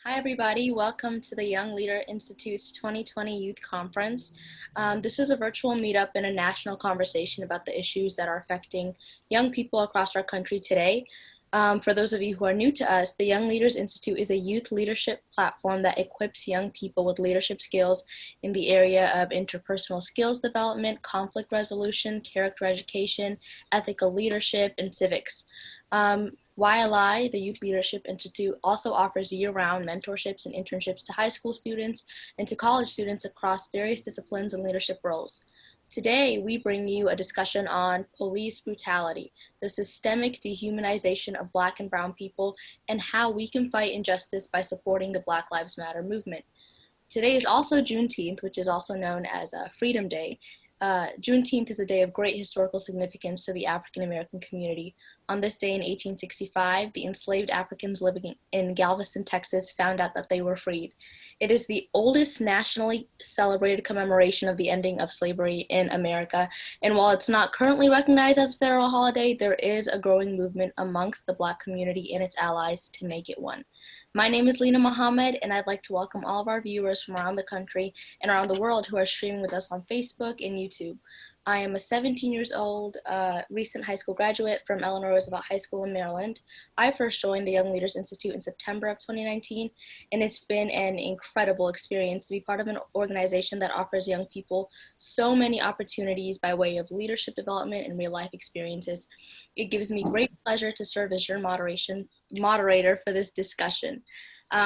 Hi, everybody. Welcome to the Young Leader Institute's 2020 Youth Conference. This is a virtual meetup and a national conversation about the issues that are affecting young people across our country today. For those of you who are new to us, the Young Leaders Institute is a youth leadership platform that equips young people with leadership skills in the area of interpersonal skills development, conflict resolution, character education, ethical leadership, and civics. YLI, the Youth Leadership Institute, also offers year-round mentorships and internships to high school students and to college students across various disciplines and leadership roles. Today, we bring you a discussion on police brutality, the systemic dehumanization of Black and Brown people, and how we can fight injustice by supporting the Black Lives Matter movement. Today is also Juneteenth, which is also known as Freedom Day. Juneteenth is a day of great historical significance to the African American community. On this day in 1865, the enslaved Africans living in Galveston, Texas, found out that they were freed. It is the oldest nationally celebrated commemoration of the ending of slavery in America, and while it's not currently recognized as a federal holiday, there is a growing movement amongst the Black community and its allies to make it one. My name is Lena Mohammed, and I'd like to welcome all of our viewers from around the country and around the world who are streaming with us on Facebook and YouTube. I am a 17 years old, recent high school graduate from Eleanor Roosevelt High School in Maryland. I first joined the Young Leaders Institute in September of 2019, and it's been an incredible experience to be part of an organization that offers young people so many opportunities by way of leadership development and real-life experiences. It gives me great pleasure to serve as your moderator for this discussion.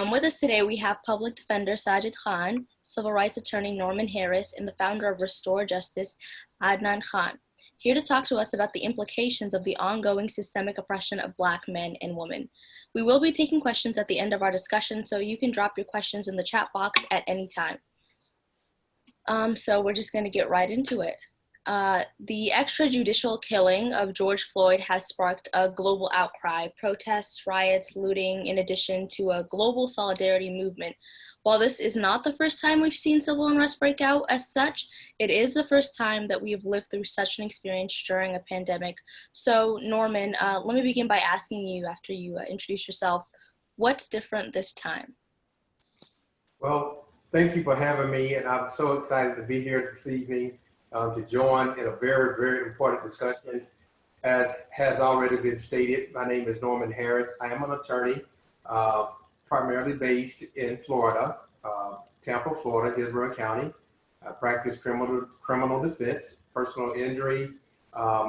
With us today, we have Public Defender Sajid Khan, Civil Rights Attorney Norman Harris, and the founder of Restore Justice, Adnan Khan, here to talk to us about the implications of the ongoing systemic oppression of Black men and women. We will be taking questions at the end of our discussion, so you can drop your questions in the chat box at any time. So we're just going to get right into it. The extrajudicial killing of George Floyd has sparked a global outcry, protests, riots, looting, in addition to a global solidarity movement. While this is not the first time we've seen civil unrest break out as such, it is the first time that we have lived through such an experience during a pandemic. So Norman, let me begin by asking you, after you introduce yourself, what's different this time? Well, thank you for having me, and I'm so excited to be here this evening to join in a very, very important discussion. As has already been stated, my name is Norman Harris. I am an attorney, primarily based in Florida, Tampa, Florida, Hillsborough County. I practice criminal defense, personal injury,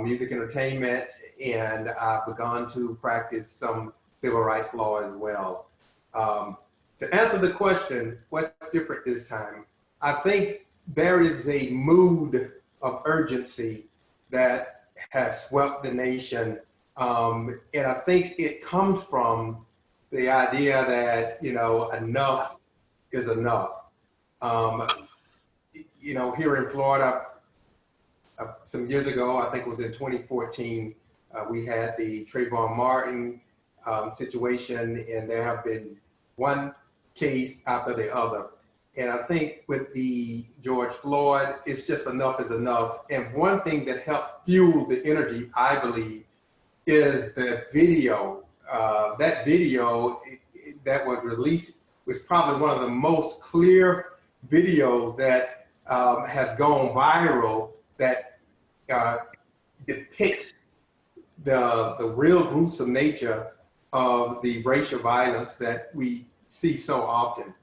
music entertainment, and I've begun to practice some civil rights law as well. To answer the question, what's different this time? I think there is a mood of urgency that has swept the nation, and I think it comes from the idea that, enough is enough. Here in Florida, some years ago, I think it was in 2014, we had the Trayvon Martin situation, and there have been one case after the other. And I think with the George Floyd, it's just enough is enough. And one thing that helped fuel the energy, I believe, is the video. That video that was released was probably one of the most clear videos that has gone viral that depicts the real gruesome nature of the racial violence that we see so often.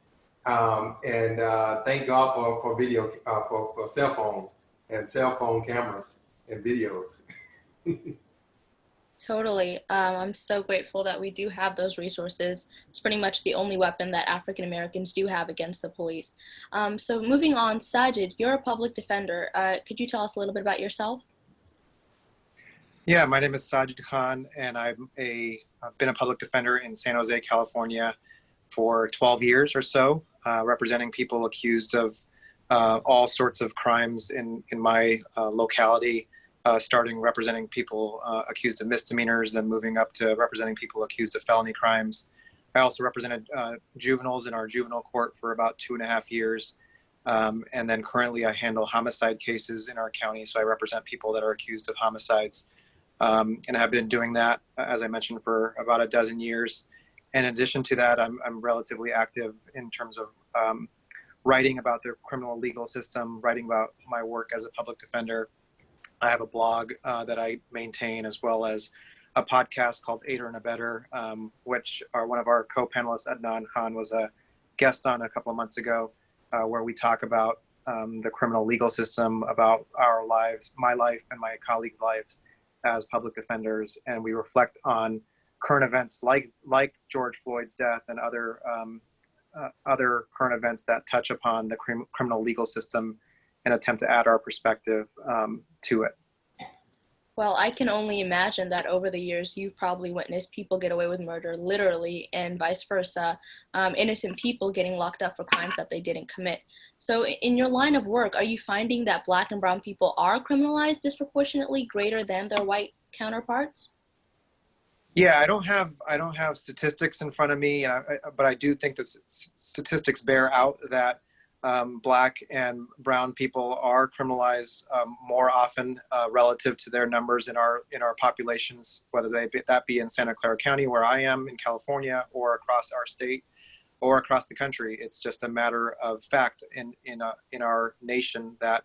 And thank God for video, for cell phone and cell phone cameras and videos. Totally. I'm so grateful that we do have those resources. It's pretty much the only weapon that African Americans do have against the police. So moving on, Sajid, you're a public defender. Could you tell us a little bit about yourself? Yeah, my name is Sajid Khan, and I've been a public defender in San Jose, California for 12 years or so, representing people accused of all sorts of crimes in my locality. Starting representing people accused of misdemeanors, then moving up to representing people accused of felony crimes. I also represented juveniles in our juvenile court for about 2.5 years. And then currently I handle homicide cases in our county. So I represent people that are accused of homicides. And I have been doing that, as I mentioned, for about a dozen years. in addition to that, I'm relatively active in terms of writing about the criminal legal system, writing about my work as a public defender. I have a blog that I maintain, as well as a podcast called Aider and Abettor, which one of our co-panelists, Adnan Khan, was a guest on a couple of months ago, where we talk about the criminal legal system, about our lives, my life and my colleagues' lives as public defenders, and we reflect on current events like George Floyd's death and other current events that touch upon the criminal legal system, and attempt to add our perspective to it. Well, I can only imagine that over the years, you've probably witnessed people get away with murder, literally, and vice versa, innocent people getting locked up for crimes that they didn't commit. So in your line of work, are you finding that Black and brown people are criminalized disproportionately greater than their white counterparts? Yeah, I don't have statistics in front of me, but I do think that statistics bear out that Black and brown people are criminalized more often relative to their numbers in our populations, whether that be in Santa Clara County, where I am in California, or across our state, or across the country. It's just a matter of fact in our nation that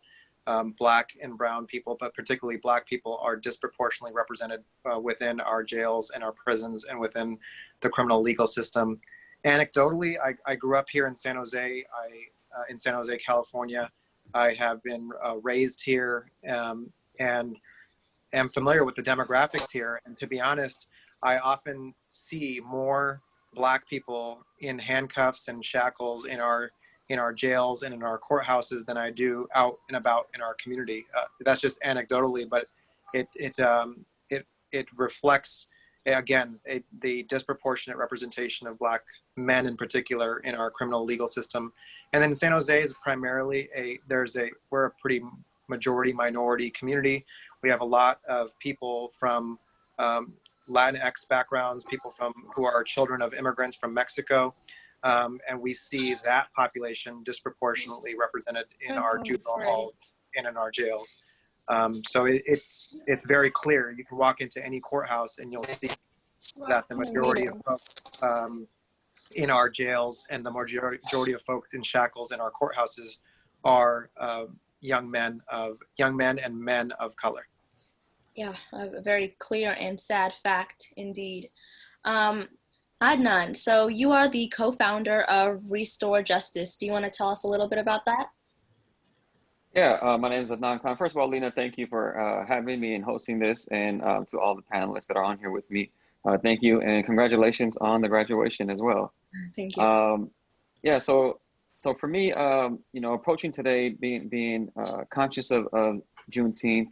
Black and brown people, but particularly Black people, are disproportionately represented within our jails and our prisons and within the criminal legal system. Anecdotally, I grew up here in San Jose. In San Jose, California. I have been raised here and am familiar with the demographics here. And to be honest, I often see more Black people in handcuffs and shackles in our jails and in our courthouses than I do out and about in our community. That's just anecdotally, but it reflects, again, the disproportionate representation of Black men in particular in our criminal legal system. And then San Jose is primarily we're a pretty majority minority community. We have a lot of people from Latinx backgrounds, people who are children of immigrants from Mexico. And we see that population disproportionately represented in our juvenile halls and in our jails. So it's very clear. You can walk into any courthouse and you'll see that the majority of folks in our jails and the majority of folks in shackles in our courthouses are young men and men of color. Yeah, a very clear and sad fact indeed. Adnan, so you are the co-founder of Restore Justice. Do you want to tell us a little bit about that? Yeah, my name is Adnan Khan. First of all, Lena, thank you for having me and hosting this, and to all the panelists that are on here with me. Thank you, and congratulations on the graduation as well. Thank you. Yeah, so for me, approaching today, being conscious of Juneteenth,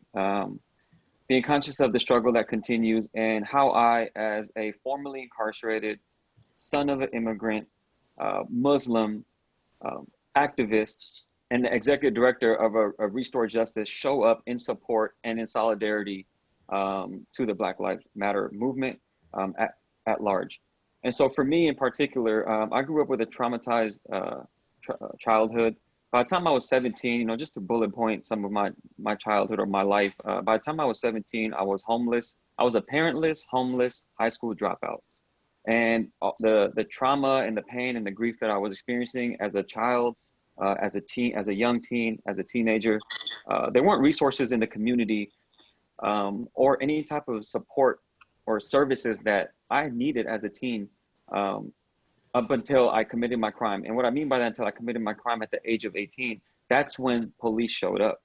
being conscious of the struggle that continues, and how I, as a formerly incarcerated son of an immigrant, Muslim, activist, and the executive director of a Restore Justice, show up in support and in solidarity to the Black Lives Matter movement at large. And so for me in particular, I grew up with a traumatized childhood. By the time I was 17, just to bullet point some of my childhood or my life, by the time I was 17, I was homeless. I was a parentless, homeless high school dropout. And the trauma and the pain and the grief that I was experiencing as a child, as a young teen, as a teenager, there weren't resources in the community or any type of support or services that I needed as a teen up until I committed my crime. And what I mean by that, until I committed my crime at the age of 18, that's when police showed up.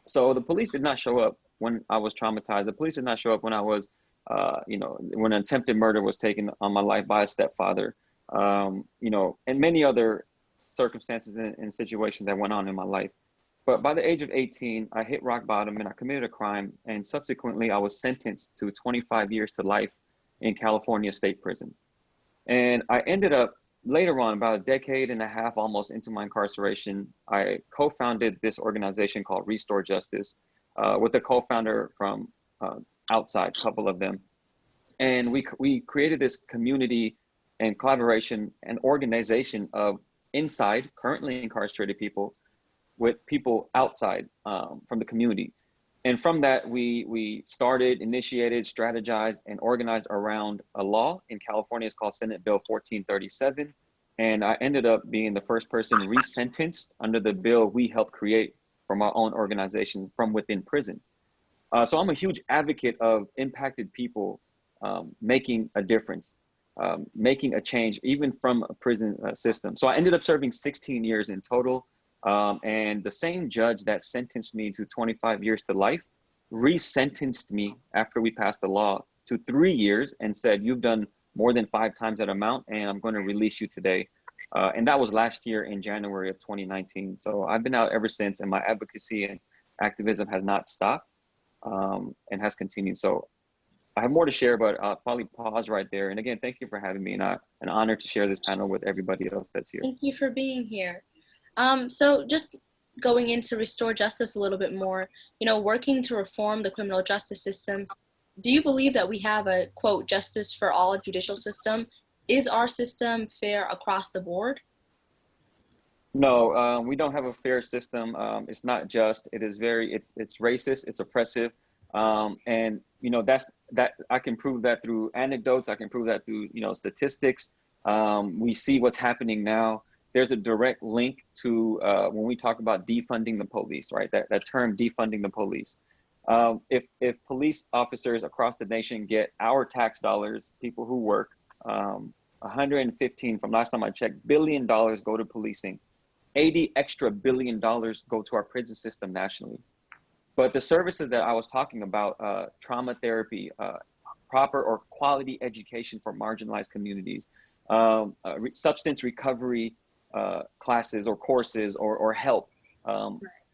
So the police did not show up when I was traumatized. The police did not show up when I was, when an attempted murder was taken on my life by a stepfather, and many other circumstances and situations that went on in my life. But by the age of 18, I hit rock bottom and I committed a crime. And subsequently, I was sentenced to 25 years to life in California State Prison. And I ended up later on, about a decade and a half almost into my incarceration, I co-founded this organization called Restore Justice with a co-founder from outside, a couple of them. And we created this community and collaboration and organization of currently incarcerated people with people outside from the community. And from that, we started, initiated, strategized, and organized around a law in California. It's called Senate Bill 1437. And I ended up being the first person resentenced under the bill we helped create from our own organization from within prison. So I'm a huge advocate of impacted people making a difference, making a change, even from a prison system. So I ended up serving 16 years in total. And the same judge that sentenced me to 25 years to life resentenced me after we passed the law to 3 years and said, you've done more than 5 times that amount, and I'm going to release you today. And that was last year in January of 2019. So I've been out ever since, and my advocacy and activism has not stopped and has continued. So I have more to share, but I'll probably pause right there. And again, thank you for having me, and an honor to share this panel with everybody else that's here. Thank you for being here. So just going into restore justice a little bit more, working to reform the criminal justice system, do you believe that we have a, quote, justice for all judicial system? Is our system fair across the board? No, we don't have a fair system. It's not just. It is it's racist. It's oppressive, and that I can prove that through anecdotes. I can prove that through statistics. We see what's happening now. There's a direct link to when we talk about defunding the police, right? That term, defunding the police. If police officers across the nation get our tax dollars, people who work, 115 from last time I checked, $billion go to policing. 80 extra $1 billion go to our prison system nationally. But the services that I was talking about, trauma therapy, proper or quality education for marginalized communities, substance recovery classes or courses or help.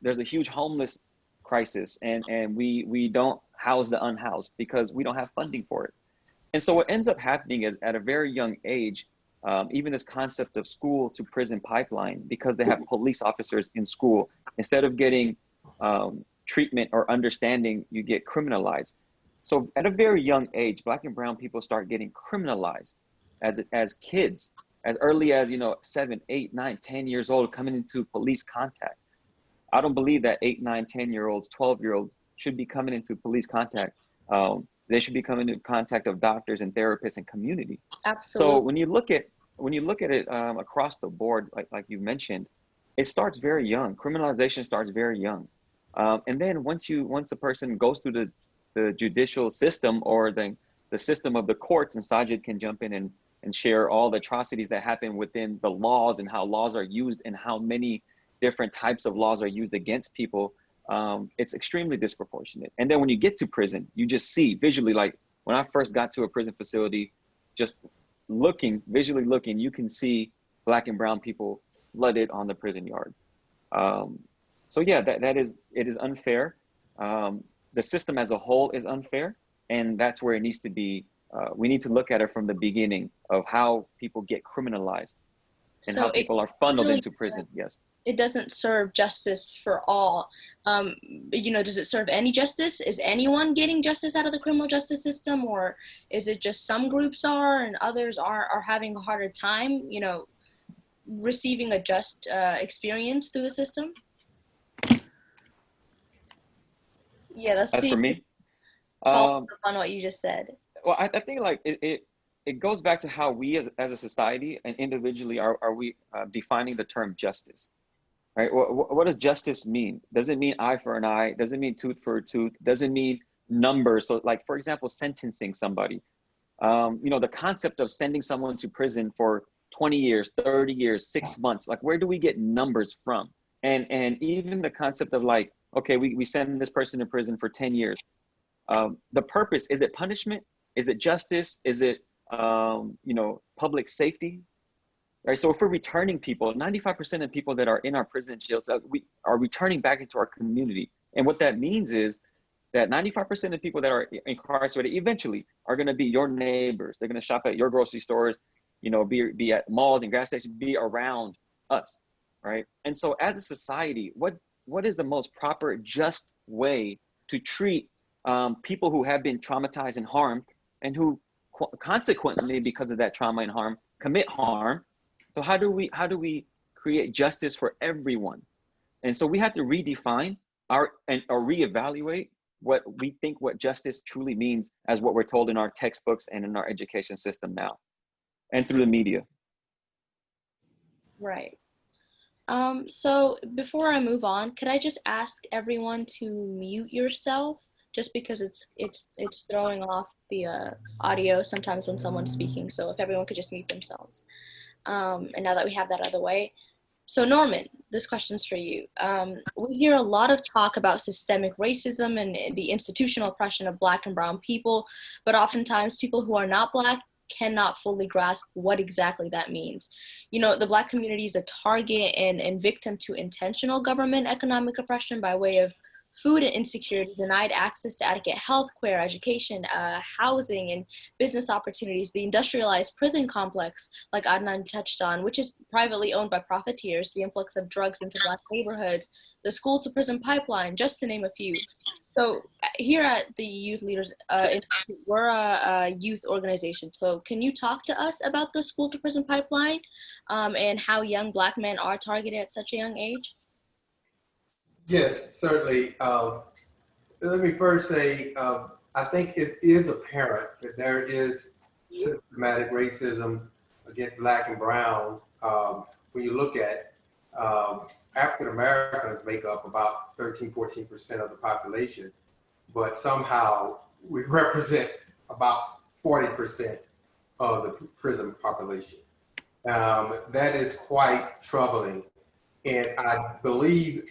There's a huge homeless crisis, and we don't house the unhoused because we don't have funding for it. And so what ends up happening is at a very young age, even this concept of school to prison pipeline, because they have police officers in school, instead of getting treatment or understanding, you get criminalized. So at a very young age, Black and brown people start getting criminalized as kids, as early as 7, 8, 9, 10 years old, coming into police contact. I don't believe that 8, 9, 10-year-olds, 12-year-olds should be coming into police contact. They should be coming into contact of doctors and therapists and community. Absolutely. So when you look at it across the board, like you mentioned, it starts very young. Criminalization starts very young, and then once a person goes through the judicial system or the system of the courts, and Sajid can jump in and share all the atrocities that happen within the laws and how laws are used and how many different types of laws are used against people. It's extremely disproportionate. And then when you get to prison, you just see visually, like when I first got to a prison facility, just visually looking, you can see Black and brown people flooded on the prison yard. So yeah, it is unfair. The system as a whole is unfair, and that's where it needs to be. We need to look at it from the beginning of how people get criminalized and how people are funneled into prison. Yes. It doesn't serve justice for all. Does it serve any justice? Is anyone getting justice out of the criminal justice system, or is it just some groups are and others are having a harder time, receiving a just experience through the system? Yeah, that's for me. Follow up on what you just said. Well, I think like it goes back to how we as a society and individually are we defining the term justice. Right? What does justice mean? Does it mean eye for an eye? Does it mean tooth for a tooth? Does it mean numbers? So like, for example, sentencing somebody, the concept of sending someone to prison for 20 years, 30 years, 6 months, like where do we get numbers from? And even the concept of like, okay, we send this person to prison for 10 years. The purpose, is it punishment? Is it justice? Is it, public safety? Right. So if we're returning people, 95% of people that are in our prison jails, we are returning back into our community. And what that means is that 95% of people that are incarcerated eventually are going to be your neighbors. They're going to shop at your grocery stores, be at malls and gas stations, be around us. Right. And so as a society, what is the most proper, just way to treat people who have been traumatized and harmed, and who consequently, because of that trauma and harm, commit harm? So how do we create justice for everyone? And so we have to redefine or reevaluate what we think what justice truly means as what we're told in our textbooks and in our education system now, and through the media. Right. So before I move on, could I just ask everyone to mute yourself, just because it's throwing off the audio sometimes when someone's speaking. So if everyone could just mute themselves. And now that we have that out of the way, so Norman, this question's for you. We hear a lot of talk about systemic racism and the institutional oppression of Black and brown people, but oftentimes people who are not Black cannot fully grasp what exactly that means. You know, the Black community is a target and victim to intentional government economic oppression by way of food insecurity, denied access to adequate health care, education, housing, and business opportunities, the industrialized prison complex, like Adnan touched on, which is privately owned by profiteers, the influx of drugs into Black neighborhoods, the school to prison pipeline, just to name a few. So here at the Youth Leaders Institute, we're a youth organization. So can you talk to us about the school to prison pipeline and how young Black men are targeted at such a young age? Yes, certainly. Let me first say, I think it is apparent that there is systematic racism against Black and brown. When you look at African Americans make up about 13–14% of the population, but somehow we represent about 40% of the prison population. That is quite troubling. And I believe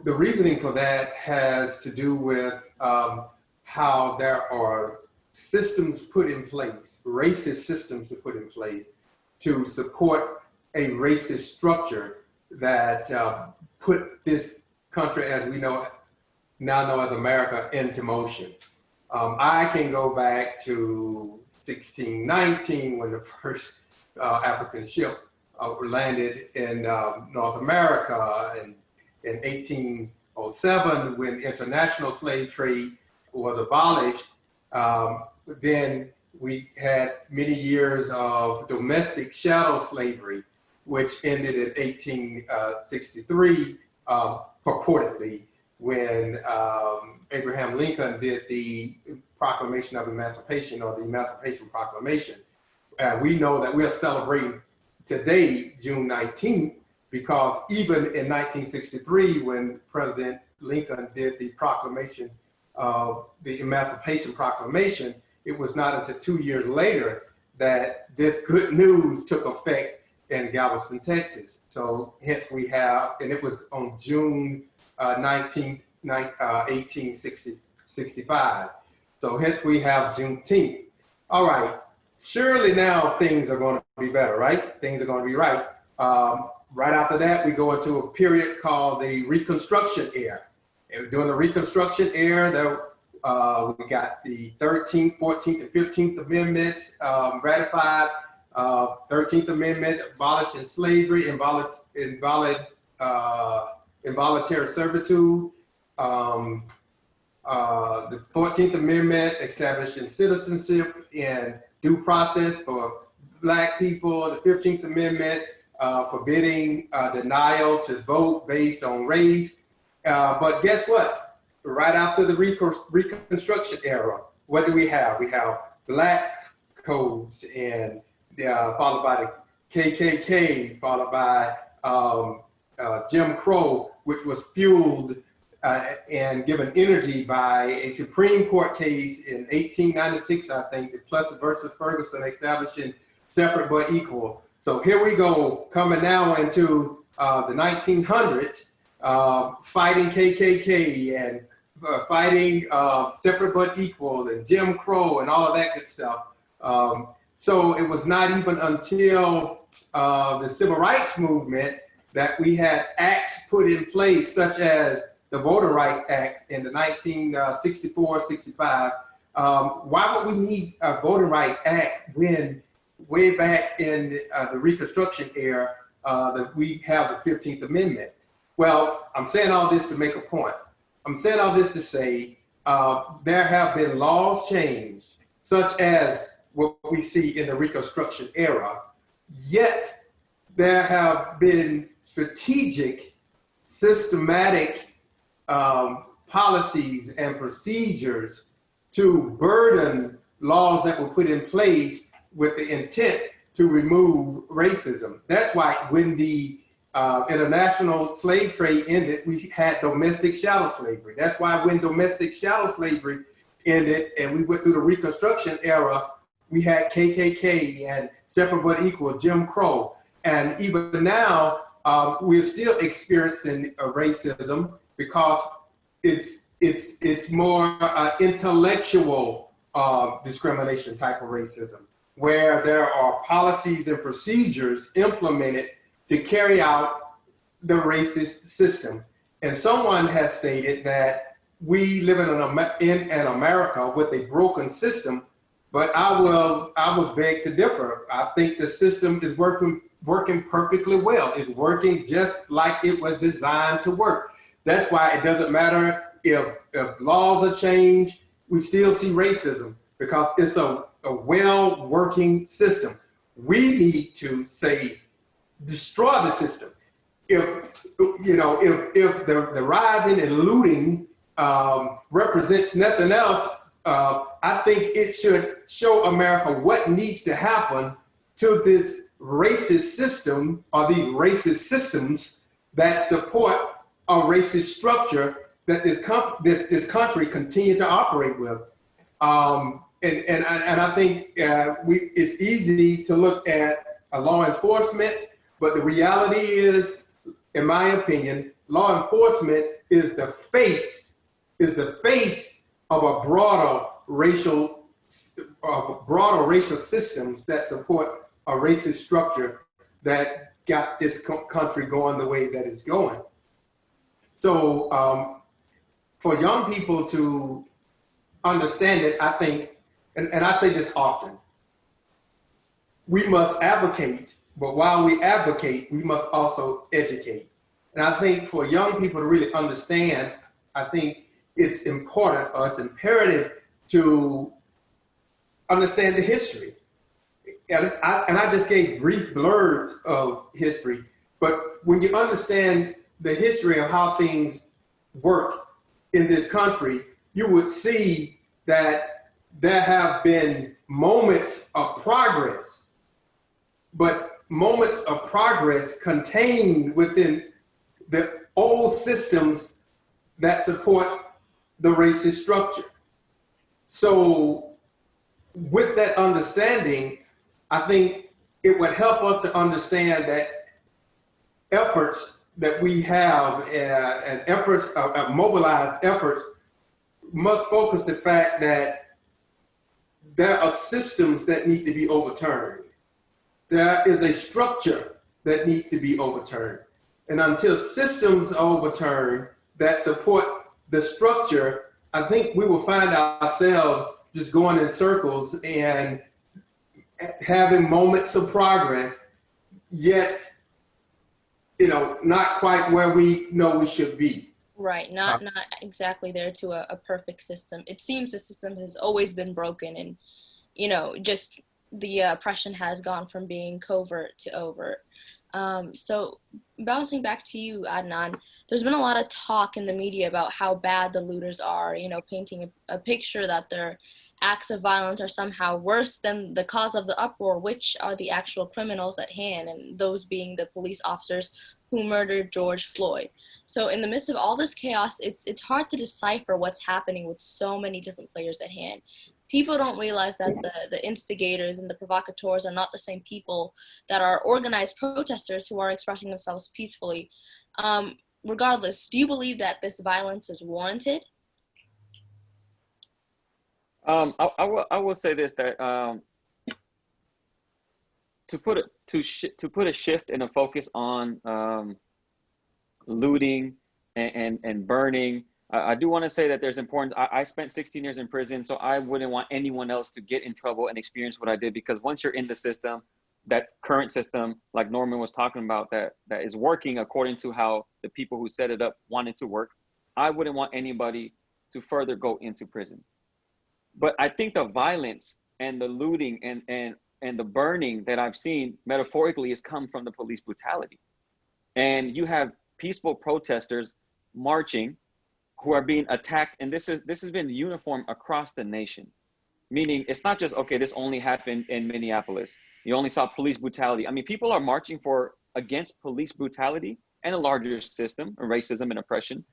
the reasoning for that has to do with how there are systems put in place, racist systems put in place to support a racist structure that put this country, as we now know as America, into motion. I can go back to 1619 when the first African ship landed in North America, and in 1807 when international slave trade was abolished. Then we had many years of domestic chattel slavery, which ended in 1863, purportedly, when Abraham Lincoln did the Proclamation of Emancipation, or the Emancipation Proclamation. We know that we're celebrating today, June 19th, because even in 1963, when President Lincoln did the proclamation of the Emancipation Proclamation, it was not until 2 years later that this good news took effect in Galveston, Texas. So hence we have, and it was on June 19th, 1865. So hence we have Juneteenth. All right, surely now things are going to be better, right? Things are going to be right. Right after that, we go into a period called the Reconstruction era. And during the Reconstruction era, we got the 13th, 14th, and 15th Amendments ratified. 13th Amendment abolishing slavery, involuntary servitude. The 14th Amendment establishing citizenship and due process for Black people. The 15th Amendment forbidding denial to vote based on race. But guess what? Right after the Reconstruction era, what do we have? We have Black codes, and followed by the KKK, followed by Jim Crow, which was fueled and given energy by a Supreme Court case in 1896, I think, the Plessy versus Ferguson, establishing separate but equal. So here we go, coming now into the 1900s, fighting KKK and fighting separate but equal and Jim Crow and all of that good stuff. So it was not even until the Civil Rights Movement that we had acts put in place, such as the Voter Rights Act in the 1964-65. Why would we need a Voter Rights Act when way back in the Reconstruction era that we have the 15th Amendment? Well, I'm saying all this to make a point. I'm saying all this to say there have been laws changed, such as what we see in the Reconstruction era, yet there have been strategic, systematic policies and procedures to burden laws that were put in place with the intent to remove racism. That's why when the international slave trade ended, we had domestic chattel slavery. That's why when domestic chattel slavery ended and we went through the Reconstruction era, we had KKK and separate but equal, Jim Crow. And even now, we're still experiencing racism because it's more intellectual discrimination type of racism, where there are policies and procedures implemented to carry out the racist system. And someone has stated that we live in an America with a broken system, but I would beg to differ. I think the system is working perfectly well. It's working just like it was designed to work. That's why it doesn't matter if laws are changed, we still see racism because it's a well-working system. We need to say, destroy the system. If the rioting and looting represents nothing else, I think it should show America what needs to happen to this racist system or these racist systems that support a racist structure that this country continue to operate with. And I think it's easy to look at law enforcement, but the reality is, in my opinion, law enforcement is the face of a broader racial systems that support a racist structure that got this country going the way that it's going. So for young people to understand it, I think, and I say this often, we must advocate, but while we advocate, we must also educate. And I think for young people to really understand, I think it's important or it's imperative to understand the history. And I just gave brief blurbs of history, but when you understand the history of how things work in this country, you would see that there have been moments of progress, but moments of progress contained within the old systems that support the racist structure. So with that understanding, I think it would help us to understand that efforts that we have and efforts, mobilized efforts, must focus the fact that there are systems that need to be overturned. There is a structure that needs to be overturned. And until systems are overturned that support the structure, I think we will find ourselves just going in circles and having moments of progress, yet, not quite where we know we should be. Right, not exactly there to a perfect system. It seems the system has always been broken, and just the oppression has gone from being covert to overt. So bouncing back to you, Adnan, there's been a lot of talk in the media about how bad the looters are, painting a picture that their acts of violence are somehow worse than the cause of the uproar, which are the actual criminals at hand, and those being the police officers who murdered George Floyd. So in the midst of all this chaos, it's hard to decipher what's happening with so many different players at hand. People don't realize that the instigators and the provocateurs are not the same people that are organized protesters who are expressing themselves peacefully. Regardless, do you believe that this violence is warranted? I will say this, that to put a shift and a focus on looting and burning. I do want to say that there's importance. I spent 16 years in prison, so I wouldn't want anyone else to get in trouble and experience what I did, because once you're in the system, that current system, like Norman was talking about, that is working according to how the people who set it up wanted to work, I wouldn't want anybody to further go into prison. But I think the violence and the looting and the burning that I've seen metaphorically has come from the police brutality. And you have peaceful protesters marching who are being attacked, and this has been uniform across the nation. Meaning, it's not just, okay, this only happened in Minneapolis. You only saw police brutality. I mean, people are marching against police brutality and a larger system of racism and oppression.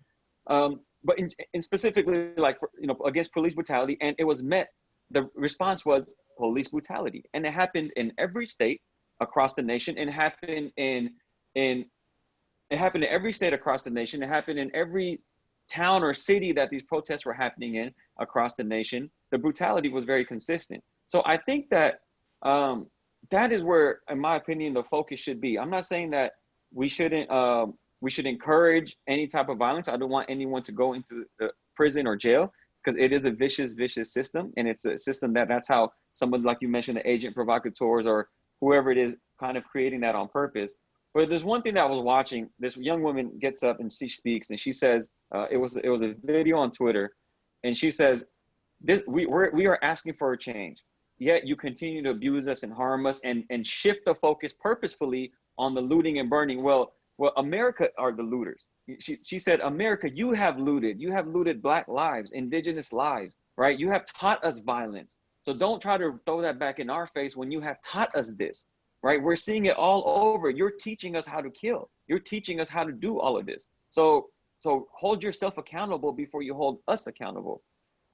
But in specifically, like, against police brutality, and it was met, the response was police brutality. And it happened in every state across the nation, and it happened in every state across the nation. It happened in every town or city that these protests were happening in across the nation. The brutality was very consistent. So I think that that is where, in my opinion, the focus should be. I'm not saying that we should encourage any type of violence. I don't want anyone to go into the prison or jail, because it is a vicious system, and it's a system that's how someone, like you mentioned, the agent provocateurs or whoever it is, kind of creating that on purpose. But there's one thing that I was watching. This young woman gets up and she speaks, and she says, it was a video on Twitter, and she says, we are asking for a change, yet you continue to abuse us and harm us and shift the focus purposefully on the looting and burning. Well, America are the looters. She said, America, you have looted Black lives, indigenous lives, right? You have taught us violence. So don't try to throw that back in our face when you have taught us this, right? We're seeing it all over. You're teaching us how to kill. You're teaching us how to do all of this. So hold yourself accountable before you hold us accountable,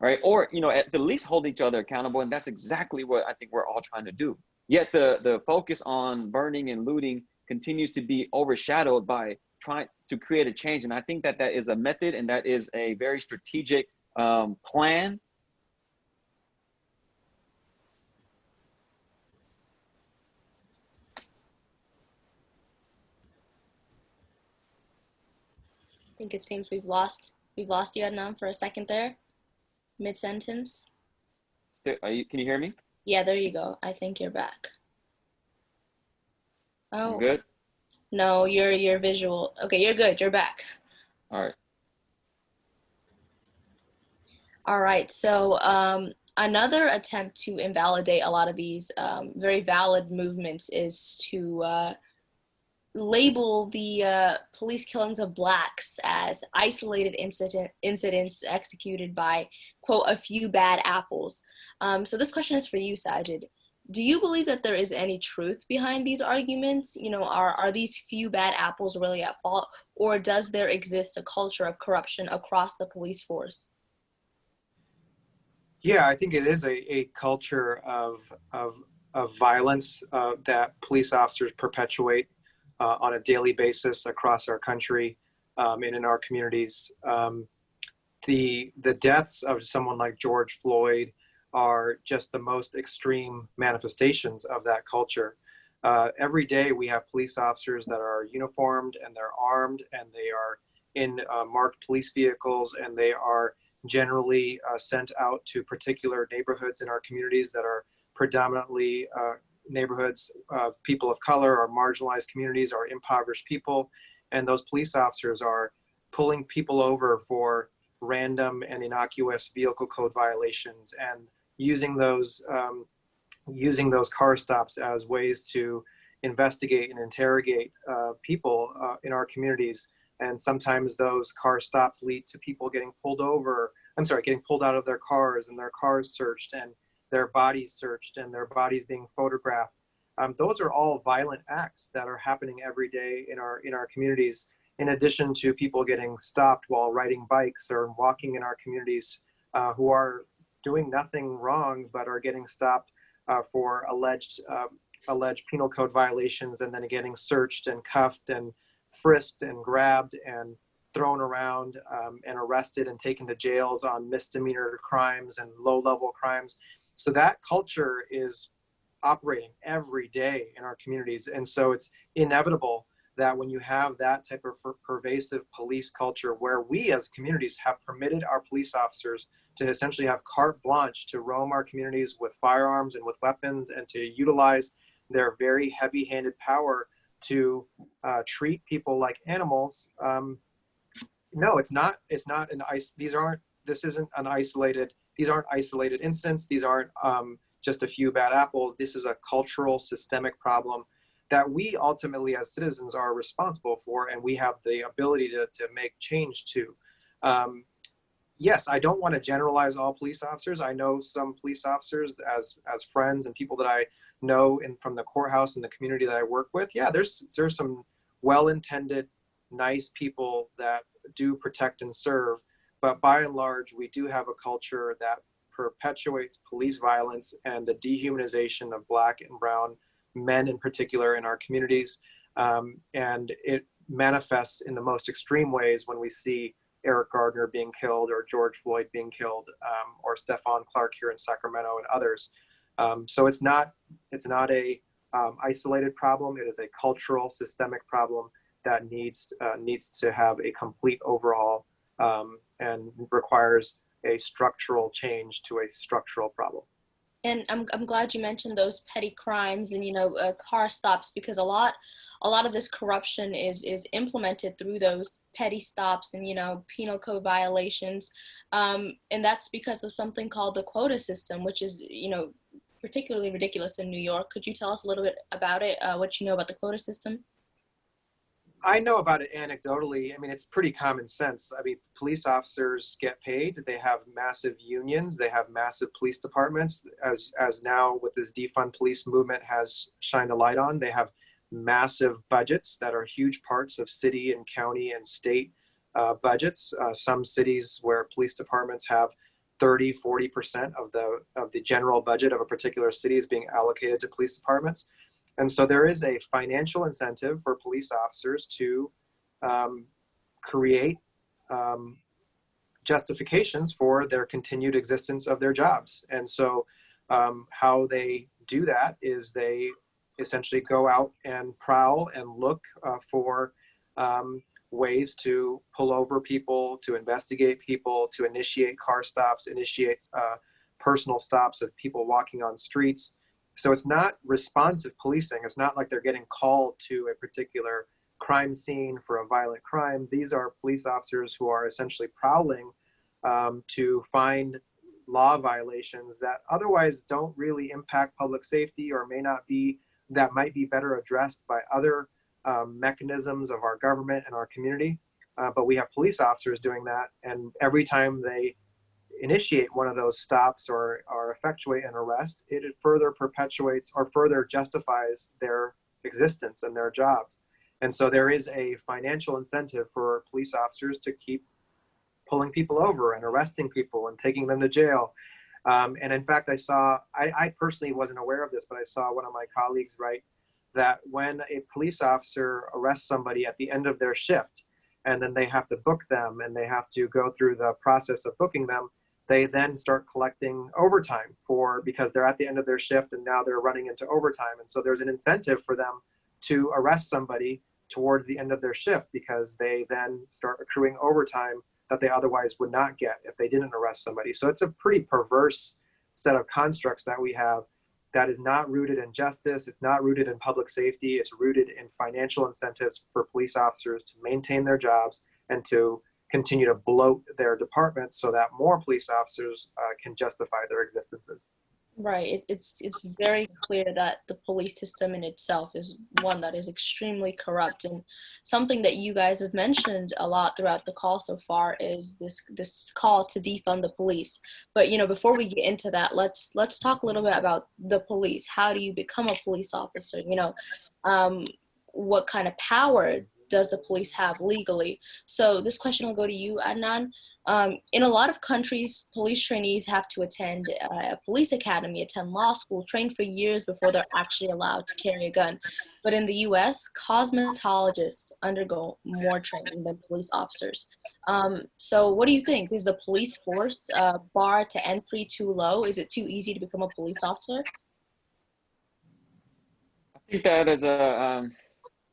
right? Or, at the least hold each other accountable. And that's exactly what I think we're all trying to do. Yet the focus on burning and looting continues to be overshadowed by trying to create a change. And I think that is a method, and that is a very strategic plan. I think it seems we've lost you, Adnan, for a second there, mid-sentence. Can you hear me? Yeah, there you go. I think you're back. Oh, I'm good? No, you're visual. Okay, you're good. You're back. All right. All right. So another attempt to invalidate a lot of these very valid movements is to label the police killings of Blacks as isolated incidents executed by, quote, a few bad apples. So this question is for you, Sajid. Do you believe that there is any truth behind these arguments? Are these few bad apples really at fault, or does there exist a culture of corruption across the police force? Yeah, I think it is a culture of violence that police officers perpetuate on a daily basis across our country and in our communities. The deaths of someone like George Floyd are just the most extreme manifestations of that culture. Every day we have police officers that are uniformed and they're armed and they are in marked police vehicles, and they are generally sent out to particular neighborhoods in our communities that are predominantly neighborhoods of people of color or marginalized communities or impoverished people. And those police officers are pulling people over for random and innocuous vehicle code violations and using those car stops as ways to investigate and interrogate people in our communities. And sometimes those car stops lead to people getting pulled out of their cars and their cars searched and their bodies searched and their bodies being photographed. Those are all violent acts that are happening every day in our communities, in addition to people getting stopped while riding bikes or walking in our communities who are doing nothing wrong but are getting stopped for alleged penal code violations, and then getting searched and cuffed and frisked and grabbed and thrown around and arrested and taken to jails on misdemeanor crimes and low-level crimes. So that culture is operating every day in our communities. And so it's inevitable that when you have that type of pervasive police culture, where we as communities have permitted our police officers to essentially have carte blanche to roam our communities with firearms and with weapons, and to utilize their very heavy-handed power to treat people like animals. No, it's not an these aren't isolated incidents. These aren't just a few bad apples. This is a cultural, systemic problem that we ultimately as citizens are responsible for, and we have the ability to make change to. yes, I don't want to generalize all police officers. I know some police officers as friends and people that I know from the courthouse and the community that I work with. Yeah, there's some well-intended, nice people that do protect and serve, but by and large, we do have a culture that perpetuates police violence and the dehumanization of Black and brown men in particular in our communities. And it manifests in the most extreme ways when we see Eric Gardner being killed, or George Floyd being killed, or Stephon Clark here in Sacramento and others. So it's not a isolated problem. It is a cultural, systemic problem that needs to have a complete overhaul, and requires a structural change to a structural problem. And I'm glad you mentioned those petty crimes and, car stops, because a lot of this corruption is implemented through those petty stops and, penal code violations. And that's because of something called the quota system, which is, particularly ridiculous in New York. Could you tell us a little bit about it, what you know about the quota system? I know about it anecdotally. I mean, it's pretty common sense. I mean, police officers get paid. They have massive unions. They have massive police departments. As now with this defund police movement has shined a light on, they have massive budgets that are huge parts of city and county and state budgets. Some cities where police departments have 30–40% of the general budget of a particular city is being allocated to police departments. And so there is a financial incentive for police officers to create justifications for their continued existence of their jobs. And so how they do that is they essentially go out and prowl and look for ways to pull over people, to investigate people, to initiate car stops, initiate personal stops of people walking on streets. So it's not responsive policing. It's not like they're getting called to a particular crime scene for a violent crime. These are police officers who are essentially prowling to find law violations that otherwise don't really impact public safety, or that might be better addressed by other mechanisms of our government and our community. But we have police officers doing that, and every time they initiate one of those stops or effectuate an arrest, it further perpetuates or further justifies their existence and their jobs. And so there is a financial incentive for police officers to keep pulling people over and arresting people and taking them to jail. And in fact, I personally wasn't aware of this, but I saw one of my colleagues write that when a police officer arrests somebody at the end of their shift, and then they have to book them and they have to go through the process of booking them, they then start collecting overtime because they're at the end of their shift and now they're running into overtime. And so there's an incentive for them to arrest somebody towards the end of their shift, because they then start accruing overtime that they otherwise would not get if they didn't arrest somebody. So it's a pretty perverse set of constructs that we have that is not rooted in justice. It's not rooted in public safety. It's rooted in financial incentives for police officers to maintain their jobs and to continue to bloat their departments so that more police officers can justify their existences. Right. It's very clear that the police system in itself is one that is extremely corrupt, and something that you guys have mentioned a lot throughout the call so far is this call to defund the police. But before we get into that, let's talk a little bit about the police. How do you become a police officer? What kind of power does the police have legally? So this question will go to you, Adnan. In a lot of countries, police trainees have to attend a police academy, attend law school, train for years before they're actually allowed to carry a gun. But in the US, cosmetologists undergo more training than police officers. So what do you think? Is the police force bar to entry too low? Is it too easy to become a police officer? I think that is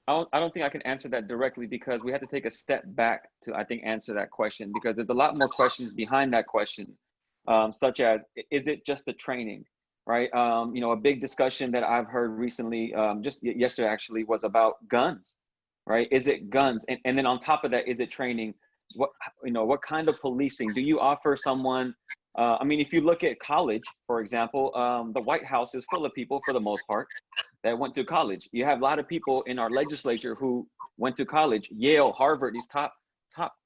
I don't think I can answer that directly, because we have to take a step back to, I think, answer that question, because there's a lot more questions behind that question, such as, is it just the training, right? A big discussion that I've heard recently, just yesterday actually, was about guns, right? Is it guns? And then on top of that, is it training? What kind of policing do you offer someone? If you look at college, for example, the White House is full of people, for the most part, that went to college. You have a lot of people in our legislature who went to college, Yale, Harvard, these top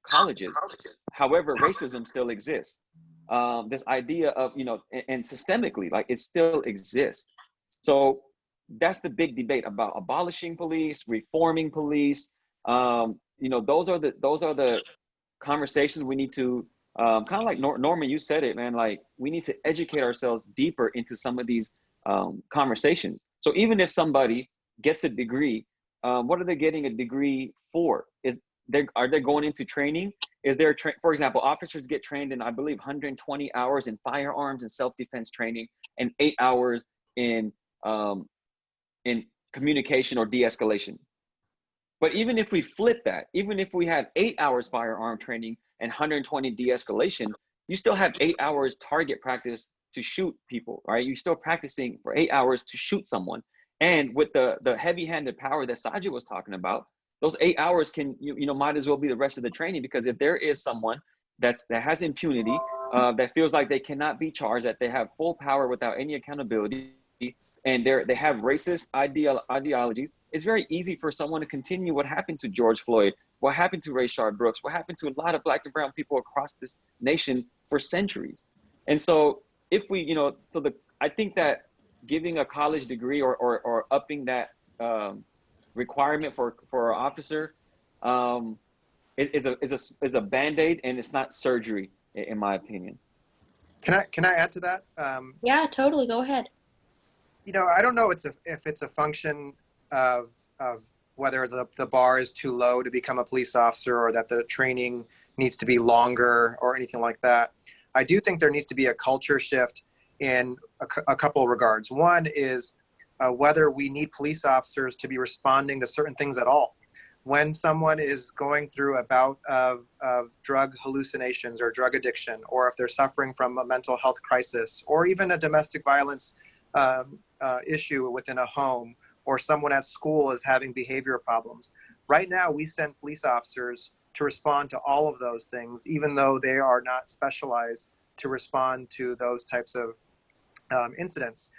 colleges. However, racism still exists. This idea of, and systemically, like, it still exists. So that's the big debate about abolishing police, reforming police. Those are the conversations we need to, kind of like Norman, you said it, man, like, we need to educate ourselves deeper into some of these conversations. So even if somebody gets a degree, what are they getting a degree for? Are they going into training? Is there, for example, officers get trained in, I believe, 120 hours in firearms and self-defense training, and 8 hours in communication or de-escalation. But even if we flip that, even if we had 8 hours firearm training and 120 de-escalation, you still have 8 hours target practice to shoot people, right? You're still practicing for 8 hours to shoot someone. And with the heavy-handed power that Sajid was talking about, those 8 hours can, might as well be the rest of the training, because if there is someone that has impunity, that feels like they cannot be charged, that they have full power without any accountability, and they have racist ideologies, it's very easy for someone to continue what happened to George Floyd, what happened to Rayshard Brooks, what happened to a lot of Black and brown people across this nation for centuries. And so if we, I think that giving a college degree or upping that requirement for an officer is a Band-Aid, and it's not surgery, in my opinion. Can I add to that? Yeah, totally. Go ahead. I don't know if it's a function of whether the bar is too low to become a police officer, or that the training needs to be longer or anything like that. I do think there needs to be a culture shift in a couple of regards. One is whether we need police officers to be responding to certain things at all. When someone is going through a bout of drug hallucinations or drug addiction, or if they're suffering from a mental health crisis, or even a domestic violence issue within a home, or someone at school is having behavioral problems. Right now, we send police officers to respond to all of those things, even though they are not specialized to respond to those types of incidents.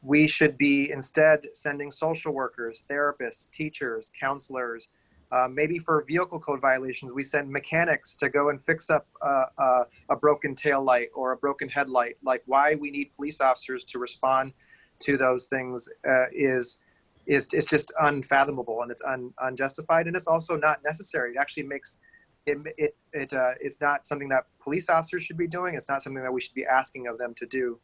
We should be instead sending social workers, therapists, teachers, counselors. Maybe for vehicle code violations, we send mechanics to go and fix up a broken tail light or a broken headlight. Like, why we need police officers to respond to those things is just unfathomable, and it's unjustified, and it's also not necessary. It actually makes it's not something that police officers should be doing. It's not something that we should be asking of them to do.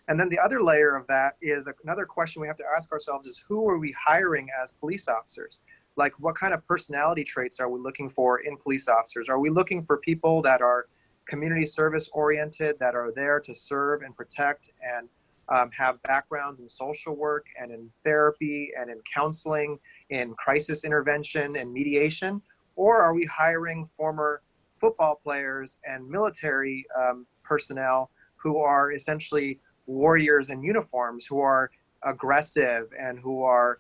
And then the other layer of that is another question we have to ask ourselves is, who are we hiring as police officers? Like, what kind of personality traits are we looking for in police officers? Are we looking for people that are community service oriented, that are there to serve and protect, and have backgrounds in social work and in therapy and in counseling, in crisis intervention and mediation? Or are we hiring former football players and military personnel who are essentially warriors in uniforms, who are aggressive and who are,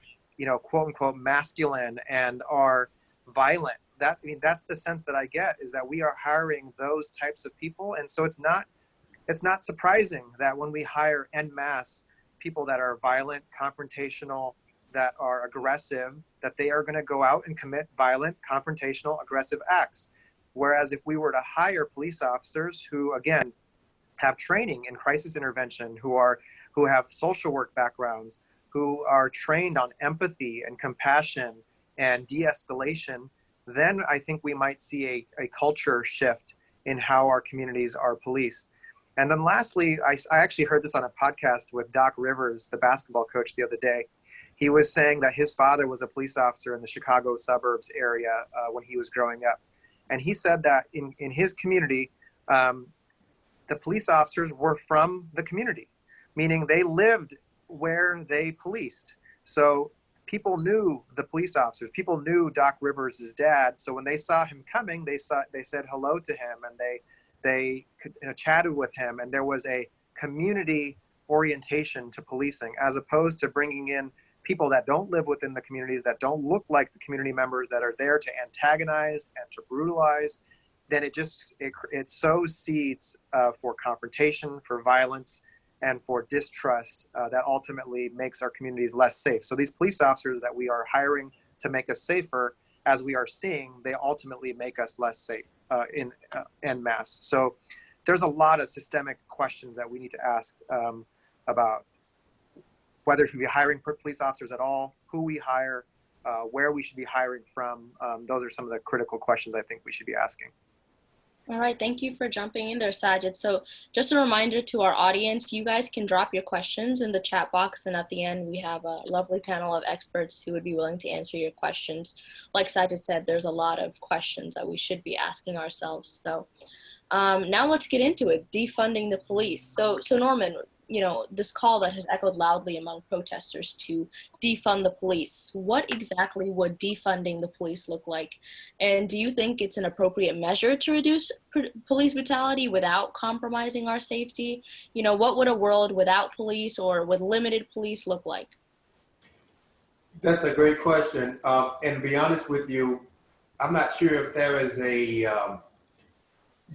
quote unquote, masculine and are violent? That's the sense that I get, is that we are hiring those types of people. And so it's not surprising that when we hire en masse people that are violent, confrontational, that are aggressive, that they are going to go out and commit violent, confrontational, aggressive acts. Whereas if we were to hire police officers who, again, have training in crisis intervention, who have social work backgrounds, who are trained on empathy and compassion and de-escalation, then I think we might see a culture shift in how our communities are policed. And then lastly, I actually heard this on a podcast with Doc Rivers, the basketball coach, the other day. He was saying that his father was a police officer in the Chicago suburbs area when he was growing up. And he said that in his community, the police officers were from the community, meaning they lived where they policed. So people knew the police officers. People knew Doc Rivers' dad. So when they saw him coming, they said hello to him, and they chatted with him, and there was a community orientation to policing, as opposed to bringing in people that don't live within the communities, that don't look like the community members, that are there to antagonize and to brutalize. Then it sows seeds for confrontation, for violence, and for distrust that ultimately makes our communities less safe. So these police officers that we are hiring to make us safer as we are seeing, they ultimately make us less safe en masse. So there's a lot of systemic questions that we need to ask about whether we should be hiring police officers at all, who we hire, where we should be hiring from. Those are some of the critical questions I think we should be asking. All right, thank you for jumping in there, Sajid. So just a reminder to our audience, you guys can drop your questions in the chat box, and at the end we have a lovely panel of experts who would be willing to answer your questions. Like Sajid said, there's a lot of questions that we should be asking ourselves. So now let's get into it, defunding the police. So Norman, you know, this call that has echoed loudly among protesters to defund the police. What exactly would defunding the police look like? And do you think it's an appropriate measure to reduce police brutality without compromising our safety? You know, what would a world without police or with limited police look like? That's a great question. And to be honest with you, I'm not sure if there is a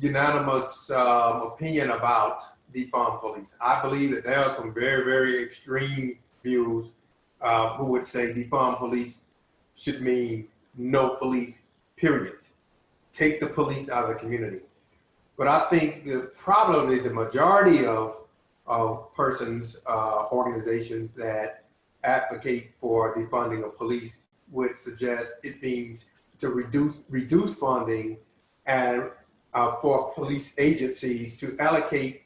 unanimous opinion about defund police. I believe that there are some very, very extreme views who would say defund police should mean no police, period. Take the police out of the community. But I think the probably the majority of persons, organizations that advocate for defunding of police would suggest it means to reduce funding and for police agencies to allocate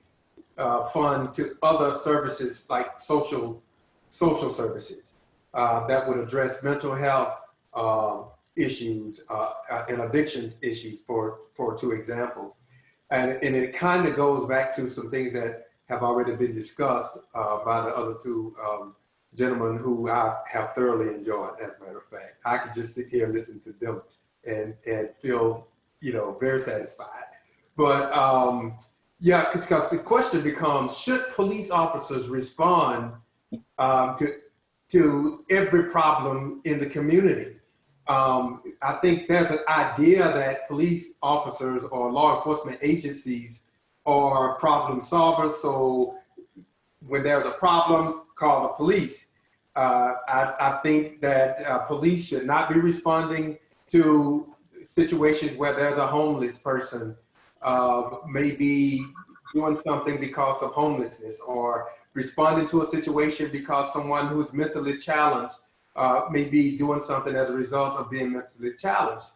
fund to other services like social services that would address mental health issues and addiction issues, for two examples. And it kind of goes back to some things that have already been discussed by the other two gentlemen who I have thoroughly enjoyed, as a matter of fact. I could just sit here and listen to them and feel, you know, very satisfied. But yeah, because the question becomes, should police officers respond to every problem in the community? I think there's an idea that police officers or law enforcement agencies are problem solvers. So when there's a problem, call the police. I think that police should not be responding to situations where there's a homeless person maybe doing something because of homelessness, or responding to a situation because someone who's mentally challenged may be doing something as a result of being mentally challenged.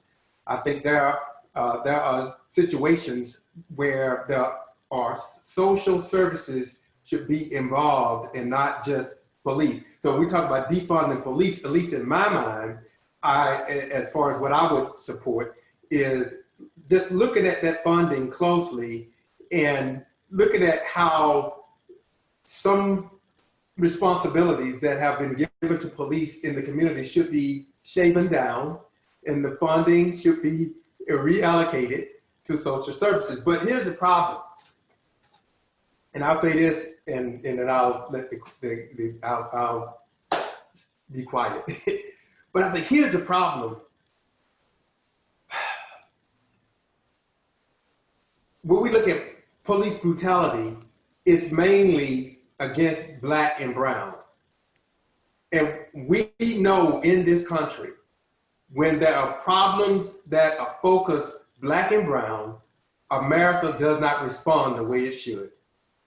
I think there are situations where there are social services should be involved and not just police. So when we talk about defunding police, at least in my mind, as far as what I would support, is just looking at that funding closely and looking at how some responsibilities that have been given to police in the community should be shaven down, and the funding should be reallocated to social services. But here's the problem, and I'll say this, and then I'll let I'll be quiet. But I think here's the problem. When we look at police brutality, it's mainly against Black and brown. And we know in this country, when there are problems that are focused Black and brown, America does not respond the way it should.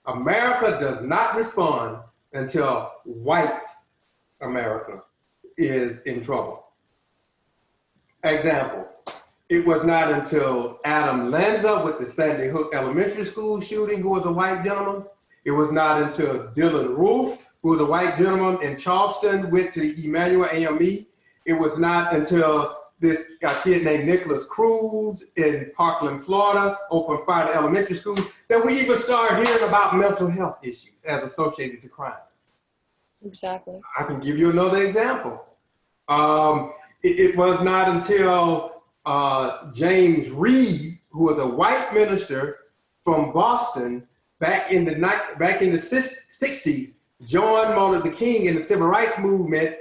America does not respond until white America is in trouble. Example, it was not until Adam Lanza with the Sandy Hook Elementary School shooting, who was a white gentleman. It was not until Dylan Roof, who was a white gentleman in Charleston, went to the Emmanuel AME. It was not until this kid named Nicholas Cruz in Parkland, Florida, opened fire to elementary schools, that we even started hearing about mental health issues as associated to crime. Exactly. I can give you another example. It was not until James Reed, who was a white minister from Boston back in the 60s, joined Martin Luther King in the civil rights movement,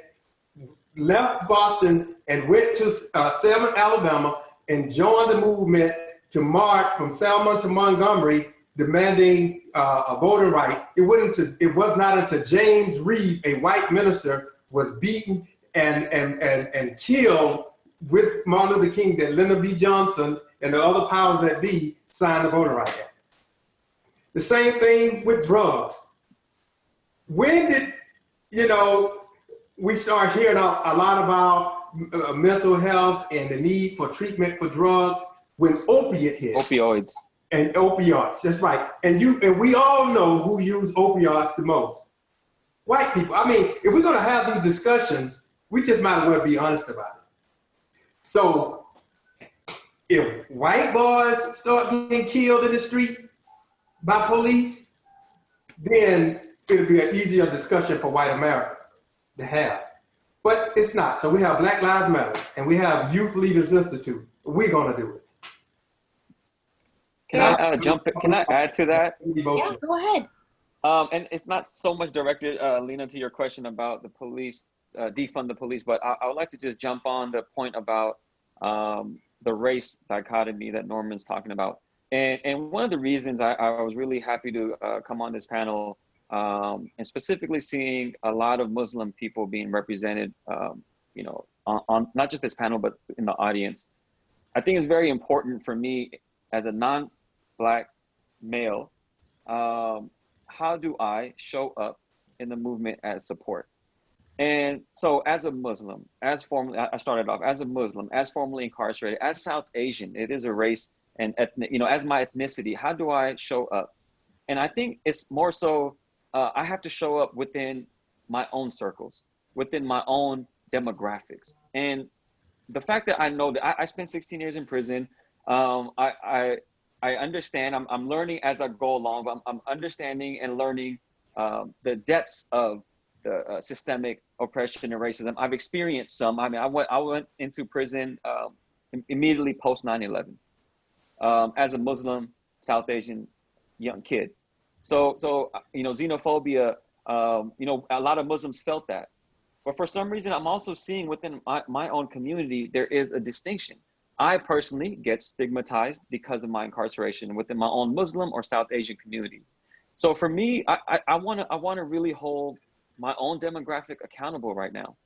left Boston and went to Selma, Alabama, and joined the movement to march from Selma to Montgomery, demanding a voting right. It was not until James Reed, a white minister, was beaten and killed with Martin Luther King that Lyndon B. Johnson and the other powers that be signed the Voting Rights Act. The same thing with drugs. When did, we start hearing a lot about mental health and the need for treatment for drugs when opiate hits. Opioids. And opioids, that's right. And we all know who use opioids the most. White people. I mean, if we're gonna have these discussions, we just might as well be honest about it. So if white boys start getting killed in the street by police, then it'll be an easier discussion for white America to have. But it's not. So we have Black Lives Matter and we have Youth Leaders Institute. We're gonna do it. Can I jump in? Can I add to that? Yeah, go ahead. And it's not so much directed, Lena, to your question about the police, defund the police, but I would like to just jump on the point about the race dichotomy that Norman's talking about. And one of the reasons I was really happy to come on this panel, and specifically seeing a lot of Muslim people being represented, on not just this panel, but in the audience. I think it's very important for me as a non-Black male, how do I show up in the movement as support? And so as a Muslim, I started off as a Muslim, as formerly incarcerated, as South Asian, it is a race and ethnic, as my ethnicity, how do I show up? And I think it's more so, I have to show up within my own circles, within my own demographics. And the fact that I know that I spent 16 years in prison, I understand, I'm learning as I go along, but I'm understanding and learning the depths of the systemic oppression and racism. I've experienced some. I mean, I went into prison immediately post 9/11 as a Muslim, South Asian young kid. So xenophobia, a lot of Muslims felt that. But for some reason, I'm also seeing within my own community, there is a distinction. I personally get stigmatized because of my incarceration within my own Muslim or South Asian community. So for me, I want to really hold my own demographic accountable right now.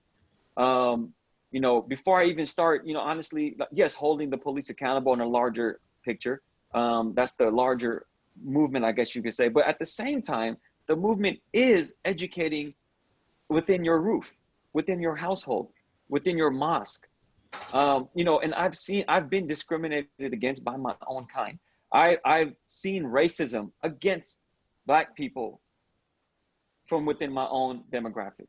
Before I even start, honestly, yes, holding the police accountable in a larger picture. That's the larger movement, I guess you could say. But at the same time, the movement is educating within your roof, within your household, within your mosque. And I've been discriminated against by my own kind. I've seen racism against Black people from within my own demographic.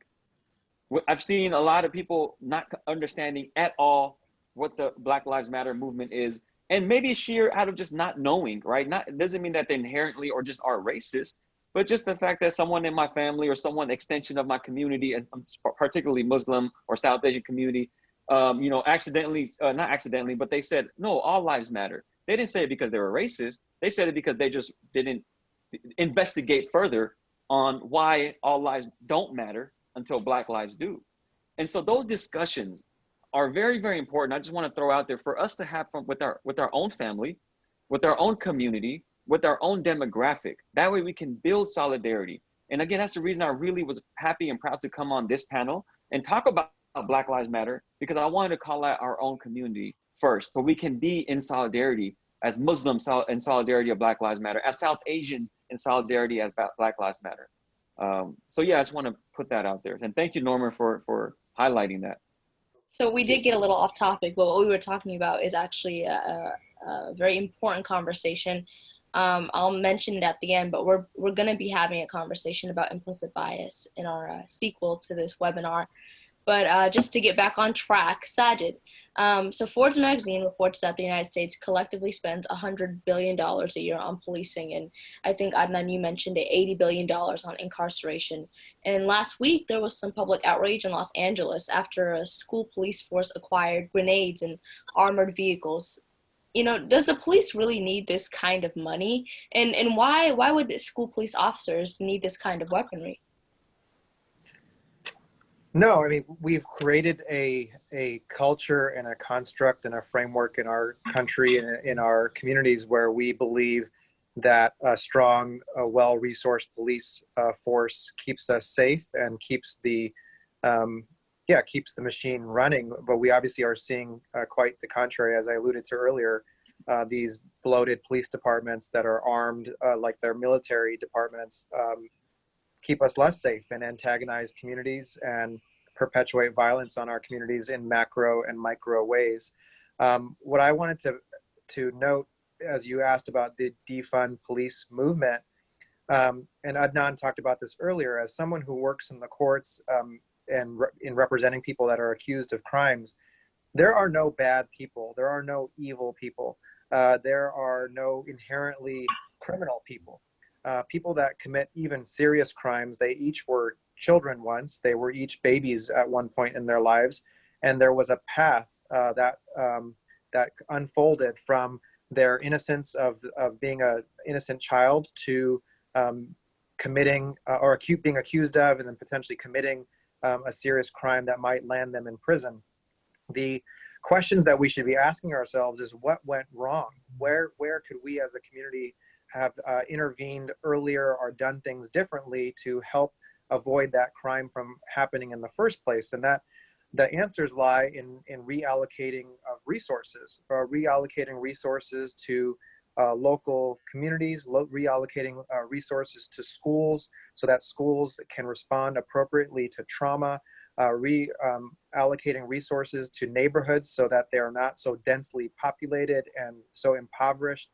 I've seen a lot of people not understanding at all what the Black Lives Matter movement is. And maybe sheer out of just not knowing, right? It doesn't mean that they inherently or just are racist, but just the fact that someone in my family or someone extension of my community, particularly Muslim or South Asian community, not accidentally, but they said, no, all lives matter. They didn't say it because they were racist. They said it because they just didn't investigate further on why all lives don't matter until Black lives do. And so those discussions are very, very important. I just want to throw out there for us to have with our own family, with our own community, with our own demographic. That way we can build solidarity. And again, that's the reason I really was happy and proud to come on this panel and talk about Black Lives Matter, because I wanted to call out our own community first, so we can be in solidarity as Muslims in solidarity of Black Lives Matter, as South Asians in solidarity as Black Lives Matter. So yeah, I just want to put that out there. And thank you, Norma, for highlighting that. So we did get a little off topic, but what we were talking about is actually a very important conversation. I'll mention it at the end, but we're going to be having a conversation about implicit bias in our sequel to this webinar. But just to get back on track, Sajid, so Forbes magazine reports that the United States collectively spends $100 billion a year on policing. And I think, Adnan, you mentioned it, $80 billion on incarceration. And last week, there was some public outrage in Los Angeles after a school police force acquired grenades and armored vehicles. Does the police really need this kind of money? And why would school police officers need this kind of weaponry? No, I mean, we've created a culture and a construct and a framework in our country and in our communities where we believe that a strong, well-resourced police force keeps us safe and keeps the yeah, keeps the machine running. But we obviously are seeing quite the contrary, as I alluded to earlier. These bloated police departments that are armed like their military departments keep us less safe and antagonize communities and perpetuate violence on our communities in macro and micro ways. What I wanted to note, as you asked about the defund police movement, and Adnan talked about this earlier, as someone who works in the courts and in representing people that are accused of crimes, there are no bad people. There are no evil people. There are no inherently criminal people. People that commit even serious crimes, they each were children once. They were each babies at one point in their lives, and there was a path that unfolded from their innocence of being an innocent child to committing or being accused of, and then potentially committing a serious crime that might land them in prison. The questions that we should be asking ourselves is what went wrong? Where could we as a community have intervened earlier or done things differently to help avoid that crime from happening in the first place? And that the answers lie in reallocating of resources, reallocating resources to local communities, reallocating resources to schools so that schools can respond appropriately to trauma, allocating resources to neighborhoods so that they are not so densely populated and so impoverished,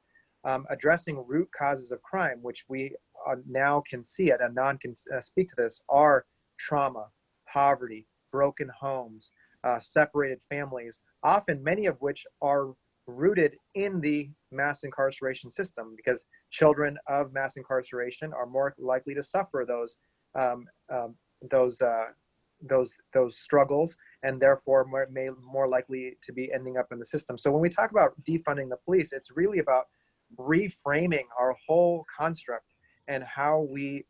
addressing root causes of crime, which we now can see it, and Adnan can speak to this, are trauma, poverty, broken homes, separated families, often many of which are rooted in the mass incarceration system, because children of mass incarceration are more likely to suffer those struggles, and therefore more likely to be ending up in the system. So when we talk about defunding the police, it's really about reframing our whole construct and how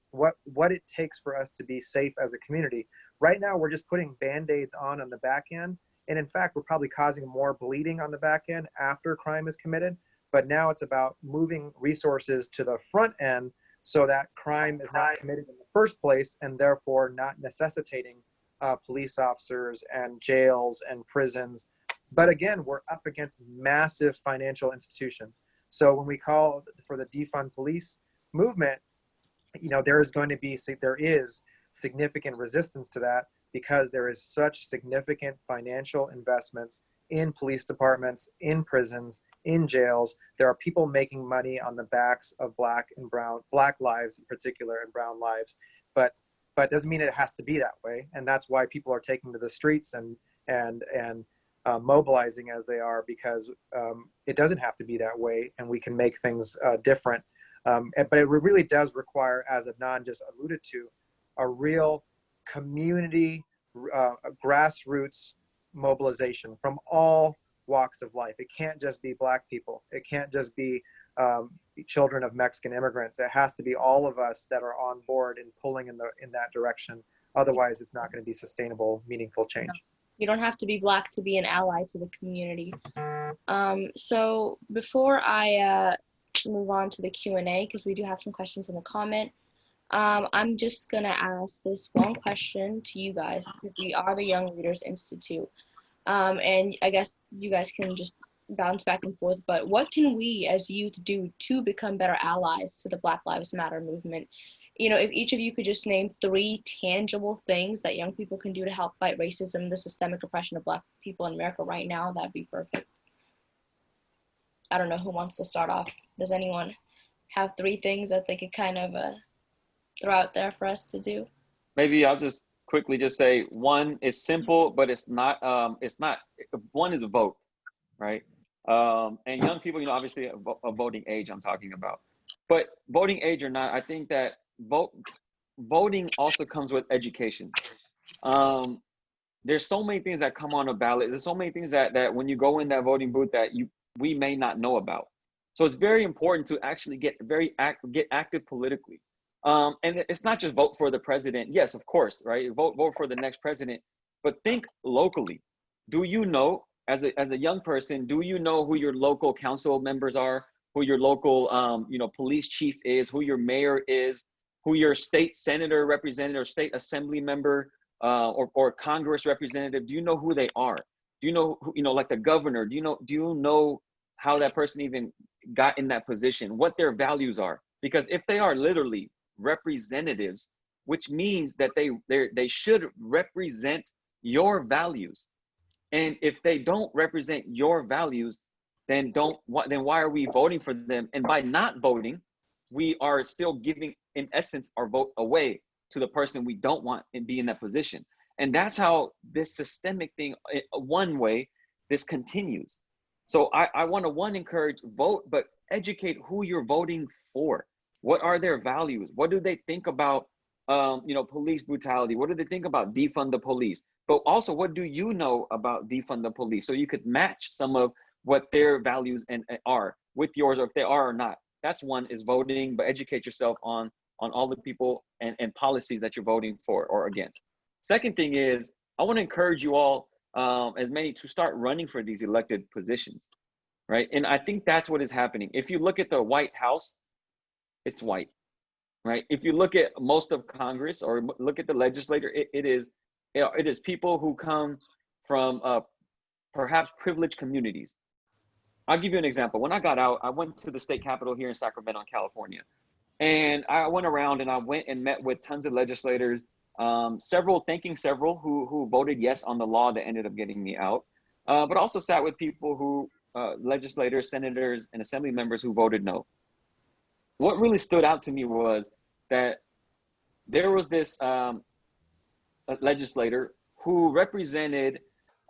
what it takes for us to be safe as a community. Right now, we're just putting band-aids on the back end. And in fact, we're probably causing more bleeding on the back end after crime is committed. But now it's about moving resources to the front end so that crime is not committed in the first place, and therefore not necessitating police officers and jails and prisons. But again, we're up against massive financial institutions. So when we call for the defund police movement, there is significant resistance to that, because there is such significant financial investments in police departments, in prisons, in jails. There are people making money on the backs of black lives in particular, and brown lives, but it doesn't mean it has to be that way. And that's why people are taking to the streets and mobilizing as they are, because it doesn't have to be that way, and we can make things different. But it really does require, as Adnan just alluded to, a real community, grassroots mobilization from all walks of life. It can't just be black people. It can't just be children of Mexican immigrants. It has to be all of us that are on board and pulling in that direction. Otherwise, it's not going to be sustainable, meaningful change. You don't have to be black to be an ally to the community. So before I move on to the Q&A, because we do have some questions in the comment, I'm just gonna ask this one question to you guys, because we are the Young Leaders Institute, and I guess you guys can just bounce back and forth, but what can we as youth do to become better allies to the Black Lives Matter movement? If each of you could just name 3 tangible things that young people can do to help fight racism, the systemic oppression of Black people in America right now, that'd be perfect. I don't know who wants to start off. Does anyone have 3 things that they could kind of throw out there for us to do? Maybe I'll just quickly just say, one is simple, but it's not, one is a vote, right? And young people, obviously a voting age I'm talking about, but voting age or not, I think that voting also comes with education. There's so many things that come on a ballot. There's so many things that when you go in that voting booth that we may not know about. So it's very important to actually get active politically. And it's not just vote for the president. Yes, of course, right? Vote for the next president, but think locally. Do you know, as a young person, do you know who your local council members are, who your local police chief is, who your mayor is, who your state senator, representative, or state assembly member, or Congress representative, do you know who they are? Do you know who, like the governor? Do you know how that person even got in that position? What their values are? Because if they are literally representatives, which means that they should represent your values. And if they don't represent your values, then why are we voting for them? And by not voting, we are still giving, in essence, our vote away to the person we don't want and be in that position. And that's how this systemic thing, one way, this continues. So I want to, encourage vote, but educate who you're voting for. What are their values? What do they think about, police brutality? What do they think about defund the police? But also, what do you know about defund the police? So you could match some of what their values are with yours, or if they are or not. That's one, is voting, but educate yourself on all the people and policies that you're voting for or against. Second thing is, I want to encourage you all, as many, to start running for these elected positions, right? And I think that's what is happening. If you look at the White House, it's white, right? If you look at most of Congress or look at the legislature, it is people who come from perhaps privileged communities. I'll give you an example. When I got out, I went to the state capitol here in Sacramento, California. And I went around and I went and met with tons of legislators, thanking several who voted yes on the law that ended up getting me out, but also sat with people who, legislators, senators, and assembly members who voted no. What really stood out to me was that there was this legislator who represented,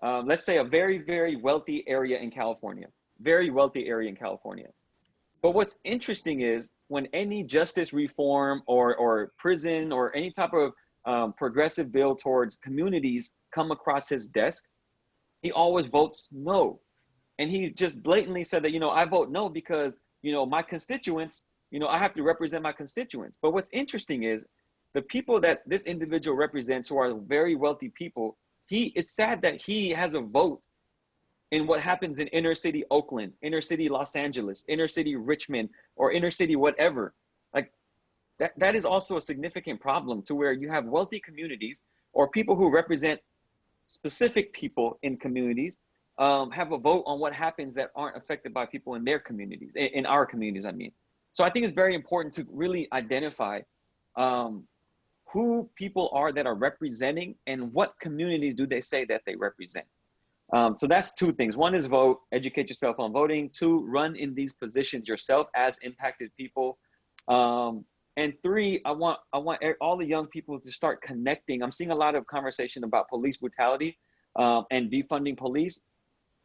let's say, a very, very wealthy area in California, But what's interesting is when any justice reform or prison or any type of progressive bill towards communities come across his desk, he always votes no. And he just blatantly said that, I vote no because, my constituents, I have to represent my constituents. But what's interesting is the people that this individual represents, who are very wealthy people, it's sad that he has a vote in what happens in inner city Oakland, inner city Los Angeles, inner city Richmond, or inner city whatever. Like that is also a significant problem, to where you have wealthy communities or people who represent specific people in communities have a vote on what happens that aren't affected by people in their communities, in our communities, I mean. So I think it's very important to really identify who people are that are representing and what communities do they say that they represent. So that's two things. One is vote, educate yourself on voting. Two, run in these positions yourself as impacted people. And three, I want all the young people to start connecting. I'm seeing a lot of conversation about police brutality and defunding police,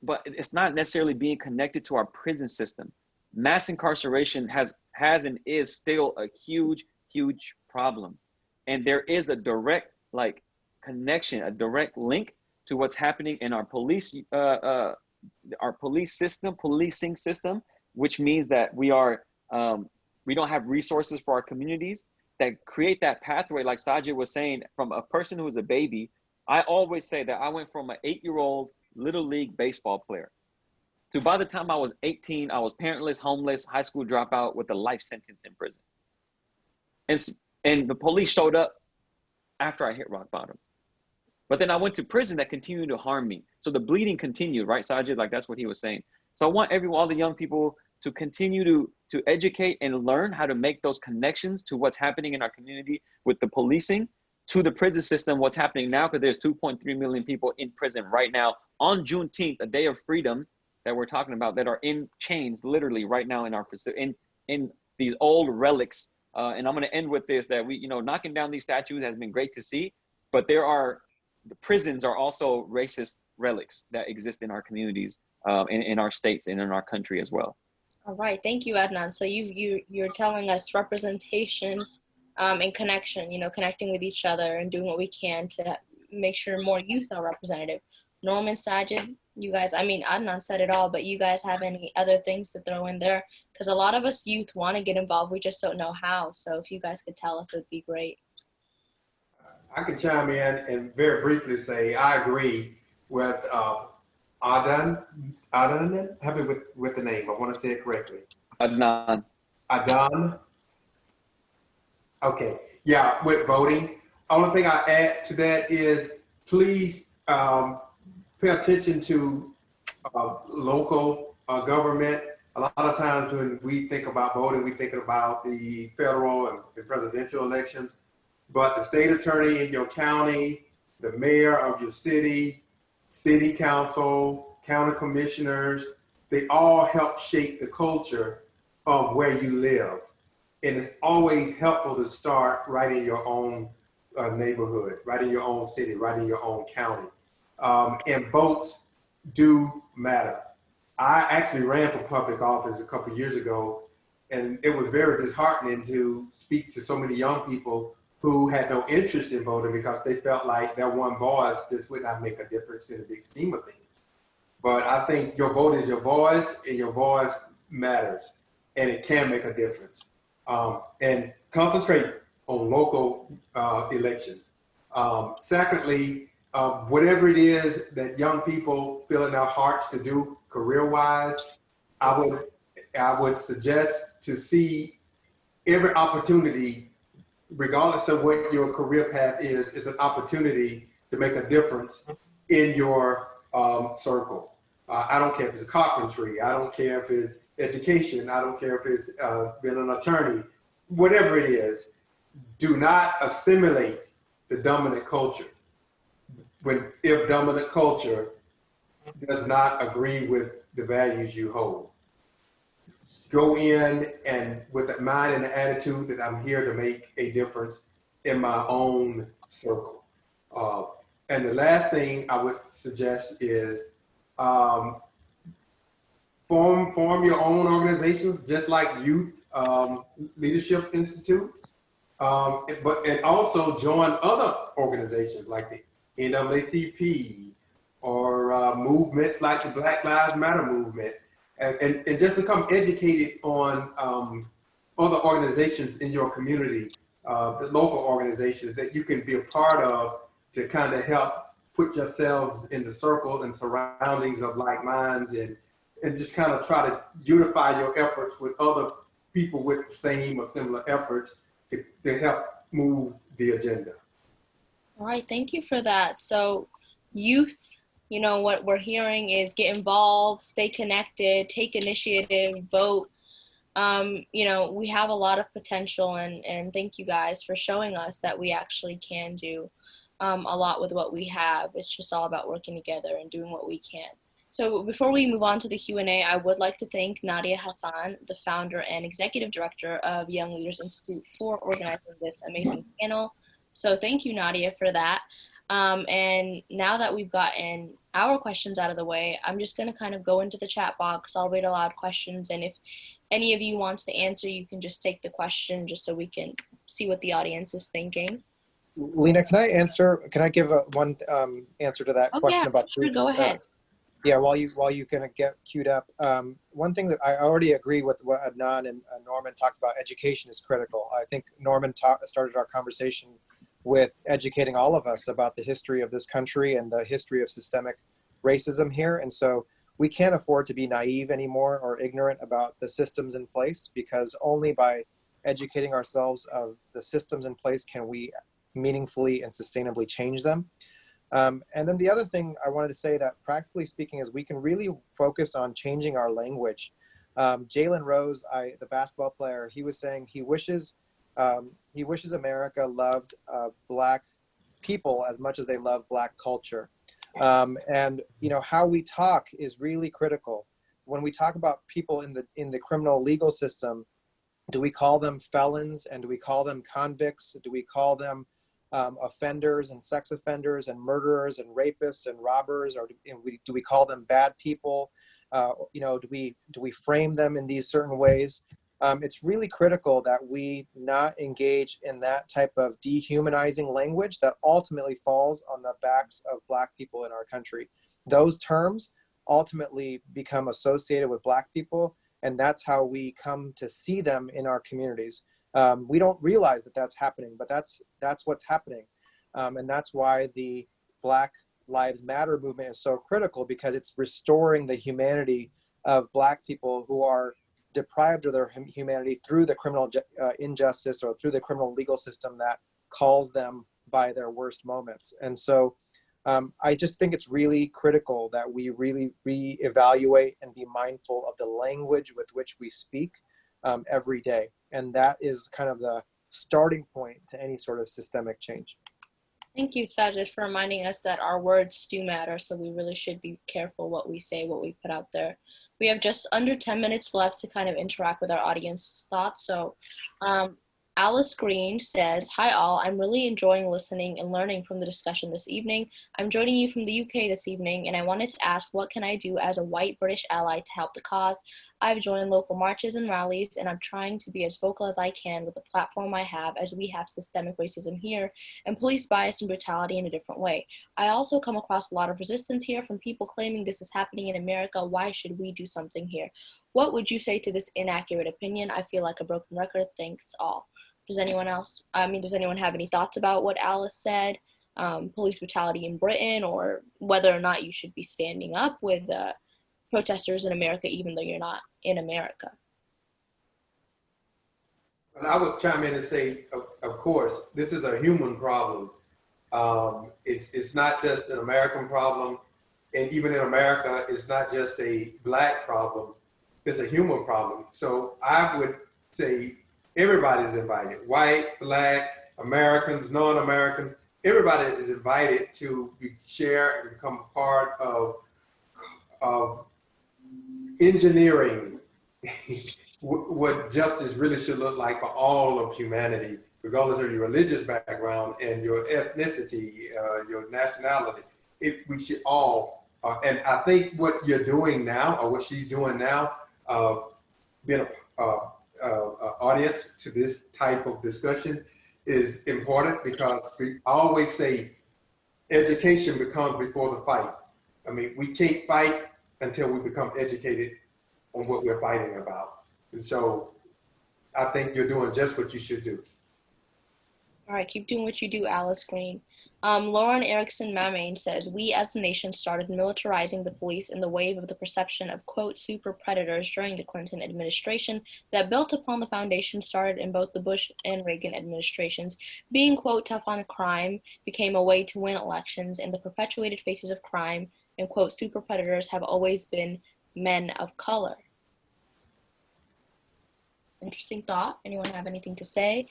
but it's not necessarily being connected to our prison system. Mass incarceration has and is still a huge, huge problem. And there is a direct connection, a direct link to what's happening in our policing system, which means that we don't have resources for our communities that create that pathway. Like Sajid was saying, from a person who was a baby, I always say that I went from an 8-year-old little league baseball player to, by the time I was 18, I was parentless, homeless, high school dropout with a life sentence in prison. And the police showed up after I hit rock bottom. But then I went to prison that continued to harm me. So the bleeding continued, right, Sajid? Like that's what he was saying. So I want all the young people to continue to educate and learn how to make those connections to what's happening in our community with the policing, to the prison system, what's happening now, because there's 2.3 million people in prison right now on Juneteenth, a day of freedom that we're talking about, that are in chains literally right now in our in these old relics. And I'm going to end with this, that we, knocking down these statues has been great to see, but the prisons are also racist relics that exist in our communities, in our states and in our country as well. All right, thank you, Adnan. So you're telling us representation and connection, connecting with each other and doing what we can to make sure more youth are represented. Norman, Sajid, you guys, Adnan said it all, but you guys have any other things to throw in there? Because a lot of us youth want to get involved, we just don't know how. So if you guys could tell us, it'd be great. I can chime in and very briefly say I agree with Adnan. Help me with the name. I want to say it correctly. Adnan. Okay. Yeah, with voting. only thing I add to that is please pay attention to local government. A lot of times when we think about voting, we think about the federal and the presidential elections, but the state attorney in your county, the mayor of your city, city council, county commissioners, they all help shape the culture of where you live. And it's always helpful to start right in your own neighborhood, right in your own city, right in your own county. And votes do matter. I actually ran for public office a couple of years ago, and it was very disheartening to speak to so many young people who had no interest in voting because they felt like their one voice just would not make a difference in the big scheme of things. But I think your vote is your voice, and your voice matters, and it can make a difference. And concentrate on local elections. Secondly, whatever it is that young people feel in their hearts to do career-wise, I would suggest to see every opportunity, regardless of what your career path is an opportunity to make a difference in your circle. I don't care if it's carpentry, I don't care if it's education, I don't care if it's being an attorney, whatever it is, do not assimilate the dominant culture. If dominant culture does not agree with the values you hold. Go in and with the mind and the attitude that I'm here to make a difference in my own circle. And the last thing I would suggest is form your own organizations, just like Youth Leadership Institute. And also join other organizations like the NAACP or movements like the Black Lives Matter movement, and just become educated on other organizations in your community, the local organizations that you can be a part of to kind of help put yourselves in the circle and surroundings of like minds, and just kind of try to unify your efforts with other people with the same or similar efforts to help move the agenda. All right, thank you for that. So youth, what we're hearing is get involved, stay connected, take initiative, vote. We have a lot of potential, and thank you guys for showing us that we actually can do a lot with what we have. It's just all about working together and doing what we can. So before we move on to the Q&A, I would like to thank Nadia Hassan, the founder and executive director of Young Leaders Institute, for organizing this amazing panel. So thank you, Nadia, for that. And now that we've gotten our questions out of the way, I'm just going to kind of go into the chat box. I'll read aloud questions, and if any of you wants to answer, you can just take the question just so we can see what the audience is thinking. Lena, can I answer? Can I give one answer to that question about? Sure, go ahead. Yeah, while you kind of get queued up, one thing that I already agree with what Adnan and Norman talked about, education is critical. I think Norman started our conversation with educating all of us about the history of this country and the history of systemic racism here. And so we can't afford to be naive anymore or ignorant about the systems in place, because only by educating ourselves of the systems in place can we meaningfully and sustainably change them. And then the other thing I wanted to say that practically speaking is we can really focus on changing our language. Jalen Rose, the basketball player, he was saying he wishes America loved Black people as much as they love Black culture. And how we talk is really critical. When we talk about people in the criminal legal system, do we call them felons, and do we call them convicts? Do we call them offenders and sex offenders and murderers and rapists and robbers, or do we call them bad people? Do we frame them in these certain ways? It's really critical that we not engage in that type of dehumanizing language that ultimately falls on the backs of Black people in our country. Those terms ultimately become associated with Black people, and that's how we come to see them in our communities. We don't realize that that's happening, but that's what's happening. And that's why the Black Lives Matter movement is so critical, because it's restoring the humanity of Black people who are deprived of their humanity through the criminal injustice or through the criminal legal system that calls them by their worst moments. And so I just think it's really critical that we really reevaluate and be mindful of the language with which we speak every day. And that is kind of the starting point to any sort of systemic change. Thank you, Sajid, for reminding us that our words do matter, so we really should be careful what we say, what we put out there. We have just under 10 minutes left to kind of interact with our audience's thoughts. So Alice Green says, "Hi all, I'm really enjoying listening and learning from the discussion this evening. I'm joining you from the UK this evening, and I wanted to ask, what can I do as a white British ally to help the cause? I've joined local marches and rallies, and I'm trying to be as vocal as I can with the platform I have, as we have systemic racism here and police bias and brutality in a different way. I also come across a lot of resistance here from people claiming this is happening in America. Why should we do something here? What would you say to this inaccurate opinion? I feel like a broken record. Thanks all." Does anyone have any thoughts about what Alice said? Police brutality in Britain, or whether or not you should be standing up with protesters in America, even though you're not in America? And I would chime in and say, of course, this is a human problem. It's not just an American problem, and even in America, it's not just a Black problem. It's a human problem. So I would say everybody's invited: white, Black, Americans, non-American. Everybody is invited to share and become a part of engineering what justice really should look like for all of humanity, regardless of your religious background and your ethnicity, your nationality. We should all, and I think what you're doing now, or what she's doing now, being a audience to this type of discussion, is important, because we always say education becomes before the fight. I mean, we can't fight until we become educated on what we're fighting about. And so I think you're doing just what you should do. All right, keep doing what you do, Alice Green. Lauren Erickson Mamain says, "We as a nation started militarizing the police in the wave of the perception of, quote, super predators during the Clinton administration that built upon the foundation started in both the Bush and Reagan administrations. Being, quote, tough on crime became a way to win elections, and the perpetuated faces of crime and, quote, super predators have always been men of color." Interesting thought. Anyone have anything to say?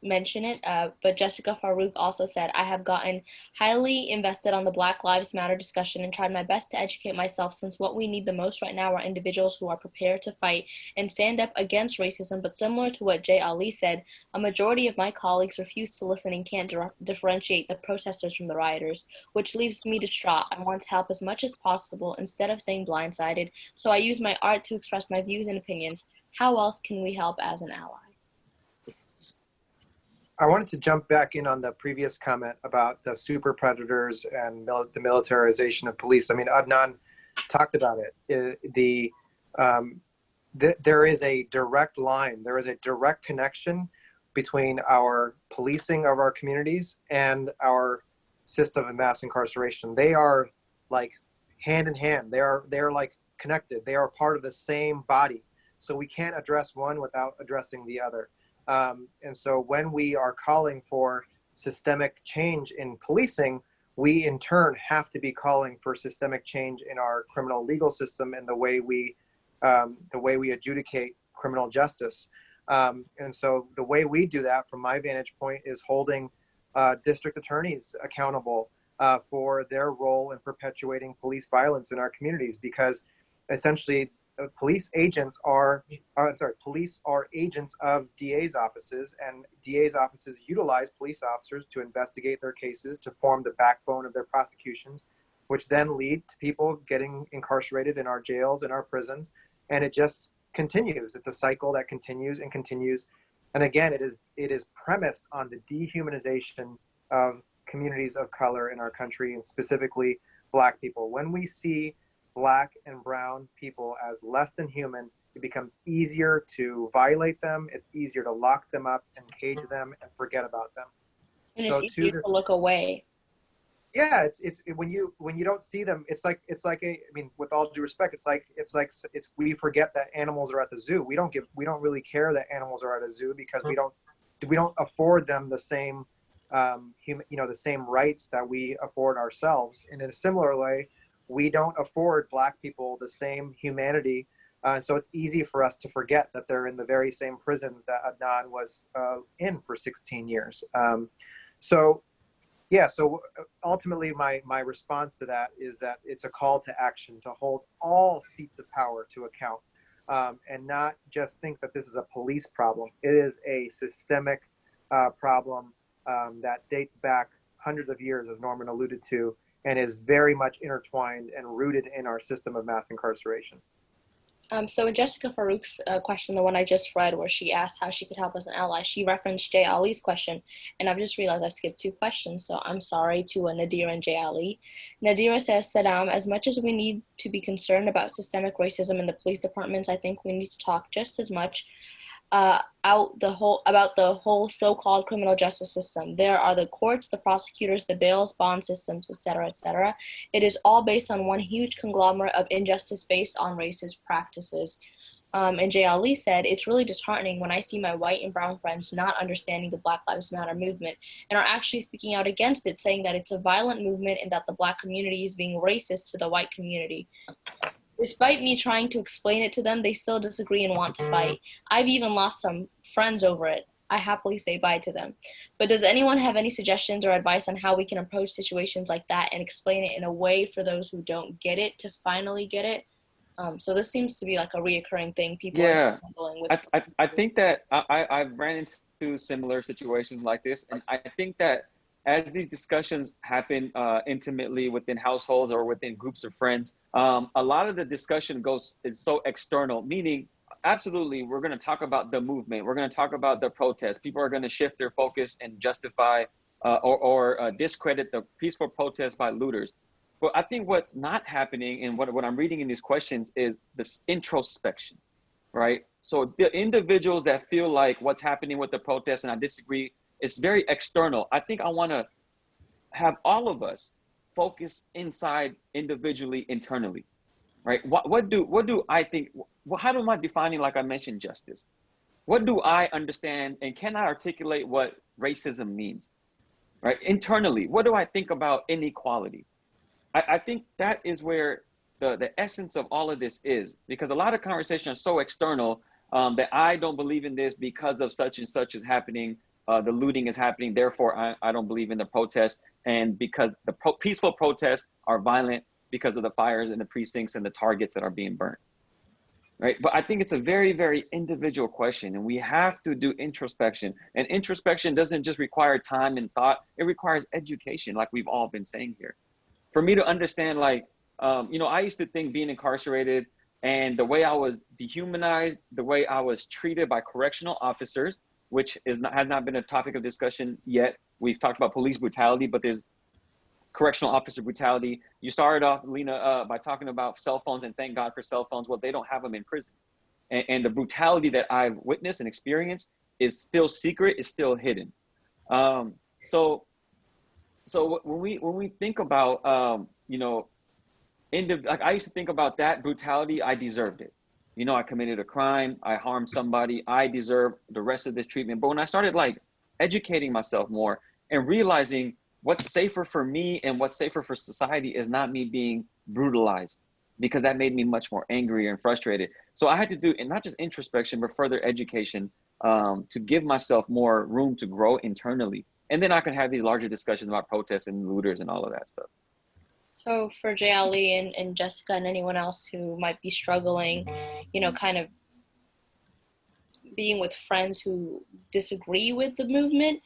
Mention it, but Jessica Farouk also said, "I have gotten highly invested on the Black Lives Matter discussion and tried my best to educate myself, since what we need the most right now are individuals who are prepared to fight and stand up against racism, but similar to what Jay Ali said, a majority of my colleagues refuse to listen and can't differentiate the protesters from the rioters, which leaves me distraught. I want to help as much as possible instead of saying blindsided, so I use my art to express my views and opinions. How else can we help as an ally?" I wanted to jump back in on the previous comment about the super predators and the militarization of police. I mean, Adnan talked about it. There is a direct line. There is a direct connection between our policing of our communities and our system of mass incarceration. They are like hand in hand. They are like connected. They are part of the same body. So we can't address one without addressing the other. And so when we are calling for systemic change in policing, we in turn have to be calling for systemic change in our criminal legal system and the way we adjudicate criminal justice. And so the way we do that, from my vantage point, is holding district attorneys accountable for their role in perpetuating police violence in our communities, because essentially police are agents of DA's offices, and DA's offices utilize police officers to investigate their cases, to form the backbone of their prosecutions, which then lead to people getting incarcerated in our jails and our prisons. And it just continues. It's a cycle that continues and continues. And again, it is premised on the dehumanization of communities of color in our country, and specifically Black people. When we see Black and brown people as less than human, it becomes easier to violate them. It's easier to lock them up and cage them and forget about them. And so it's easier to look away. Yeah, it's when you don't see them, it's like with all due respect, we forget that animals are at the zoo. We don't really care that animals are at a zoo, because we don't afford them the same the same rights that we afford ourselves. And in a similar way, we don't afford Black people the same humanity. So it's easy for us to forget that they're in the very same prisons that Adnan was in for 16 years. So ultimately my response to that is that it's a call to action to hold all seats of power to account, and not just think that this is a police problem. It is a systemic problem that dates back hundreds of years, as Norman alluded to, and is very much intertwined and rooted in our system of mass incarceration. So in Jessica Farouk's question, the one I just read, where she asked how she could help as an ally, she referenced Jay Ali's question, and I've just realized I skipped 2 questions, so I'm sorry to Nadira and Jay Ali. Nadira says, Saddam, as much as we need to be concerned about systemic racism in the police departments, I think we need to talk just as much about the whole so-called criminal justice system. There are the courts, the prosecutors, the bails, bond systems, etc., etc. It is all based on one huge conglomerate of injustice based on racist practices. And Jay Ali said, it's really disheartening when I see my white and brown friends not understanding the Black Lives Matter movement and are actually speaking out against it, saying that it's a violent movement and that the Black community is being racist to the white community. Despite me trying to explain it to them, they still disagree and want to fight. I've even lost some friends over it. I happily say bye to them. But does anyone have any suggestions or advice on how we can approach situations like that and explain it in a way for those who don't get it to finally get it? So this seems to be like a reoccurring thing people are dealing with. I think that I've ran into similar situations like this, and I think that as these discussions happen intimately within households or within groups of friends, a lot of the discussion is so external, meaning absolutely we're going to talk about the movement, we're going to talk about the protest. People are going to shift their focus and justify or discredit the peaceful protest by looters. But I think what's not happening, and what I'm reading in these questions, is this introspection, right? So the individuals that feel like what's happening with the protest, and I disagree, it's very external. I think I want to have all of us focus inside individually, internally, right? What do I think? How am I defining, like I mentioned, justice? What do I understand, and can I articulate what racism means, right? Internally, what do I think about inequality? I think that is where the essence of all of this is, because a lot of conversations are so external that I don't believe in this because of such and such is happening. The looting is happening, therefore I don't believe in the protest, and because the peaceful protests are violent because of the fires in the precincts and the targets that are being burnt, right? But I think it's a very, very individual question, and we have to do introspection. And introspection doesn't just require time and thought, it requires education, like we've all been saying here. For me to understand, like, I used to think being incarcerated and the way I was dehumanized, the way I was treated by correctional officers, which has not been a topic of discussion yet. We've talked about police brutality, but there's correctional officer brutality. You started off, Lena, by talking about cell phones, and thank God for cell phones. Well, they don't have them in prison. And the brutality that I've witnessed and experienced is still secret, is still hidden. So when we think about, like I used to think about that brutality, I deserved it. I committed a crime, I harmed somebody, I deserve the rest of this treatment. But when I started like educating myself more and realizing what's safer for me and what's safer for society is not me being brutalized, because that made me much more angry and frustrated. So I had to do, and not just introspection, but further education to give myself more room to grow internally. And then I can have these larger discussions about protests and looters and all of that stuff. So for Jay Ali and Jessica and anyone else who might be struggling, kind of being with friends who disagree with the movement,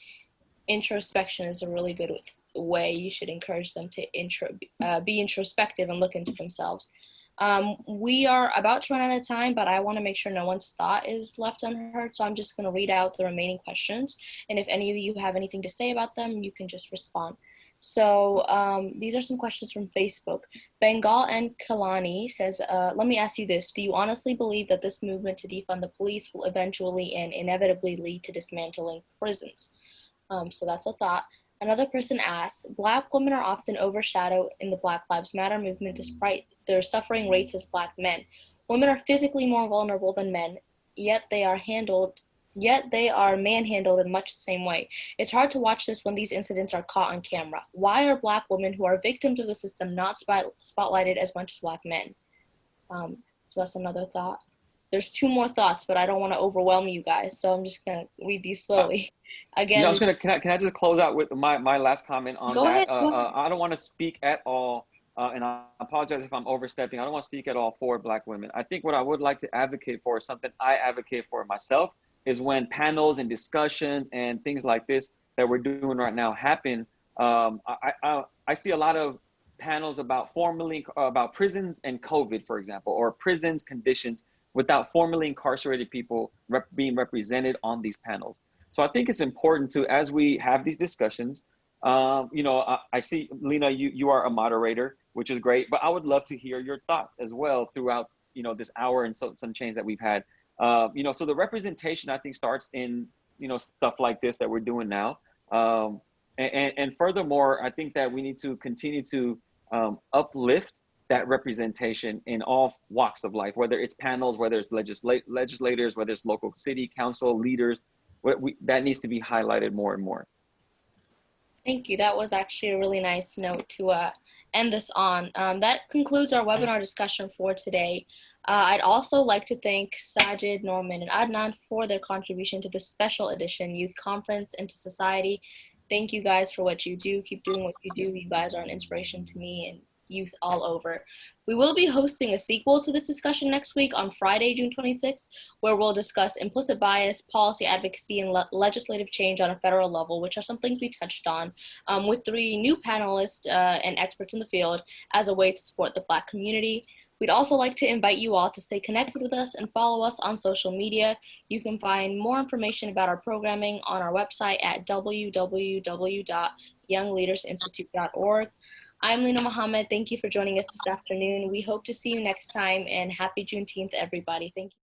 introspection is a really good way. You should encourage them to be introspective and look into themselves. We are about to run out of time, but I want to make sure no one's thought is left unheard. So I'm just going to read out the remaining questions. And if any of you have anything to say about them, you can just respond. So these are some questions from Facebook. Bengal and Kalani says, let me ask you this. Do you honestly believe that this movement to defund the police will eventually and inevitably lead to dismantling prisons? So that's a thought. Another person asks, Black women are often overshadowed in the Black Lives Matter movement despite their suffering rates as Black men. Women are physically more vulnerable than men, yet they are handled yet they are manhandled in much the same way. It's hard to watch this when these incidents are caught on camera. Why are Black women who are victims of the system not spotlighted as much as Black men? So that's another thought. There's two more thoughts, but I don't want to overwhelm you guys, so I'm just gonna read these slowly. You know, I Again, was gonna, can I just close out with my last comment on go that? ahead. Go ahead. I don't want to speak at all, and I apologize if I'm overstepping. I don't want to speak at all for Black women. I think what I would like to advocate for is something I advocate for myself, is when panels and discussions and things like this that we're doing right now happen. I see a lot of panels about about prisons and COVID, for example, or prisons conditions without formally incarcerated people being represented on these panels. So I think it's important to, as we have these discussions, you know, I see, Lena, you are a moderator, which is great, but I would love to hear your thoughts as well throughout, you know, this hour and some change that we've had. You know, so the representation, I think, starts in, you know, stuff like this that we're doing now. And furthermore, I think that we need to continue to uplift that representation in all walks of life, whether it's panels, whether it's legislators, whether it's local city council leaders. That needs to be highlighted more and more. Thank you. That was actually a really nice note to end this on. That concludes our webinar discussion for today. I'd also like to thank Sajid, Norman, and Adnan for their contribution to this special edition Youth Conference into Society. Thank you guys for what you do. Keep doing what you do. You guys are an inspiration to me and youth all over. We will be hosting a sequel to this discussion next week on Friday, June 26th, where we'll discuss implicit bias, policy advocacy, and legislative change on a federal level, which are some things we touched on, with 3 new panelists and experts in the field as a way to support the Black community. We'd also like to invite you all to stay connected with us and follow us on social media. You can find more information about our programming on our website at www.youngleadersinstitute.org. I'm Lena Mohammed. Thank you for joining us this afternoon. We hope to see you next time, and happy Juneteenth, everybody. Thank you.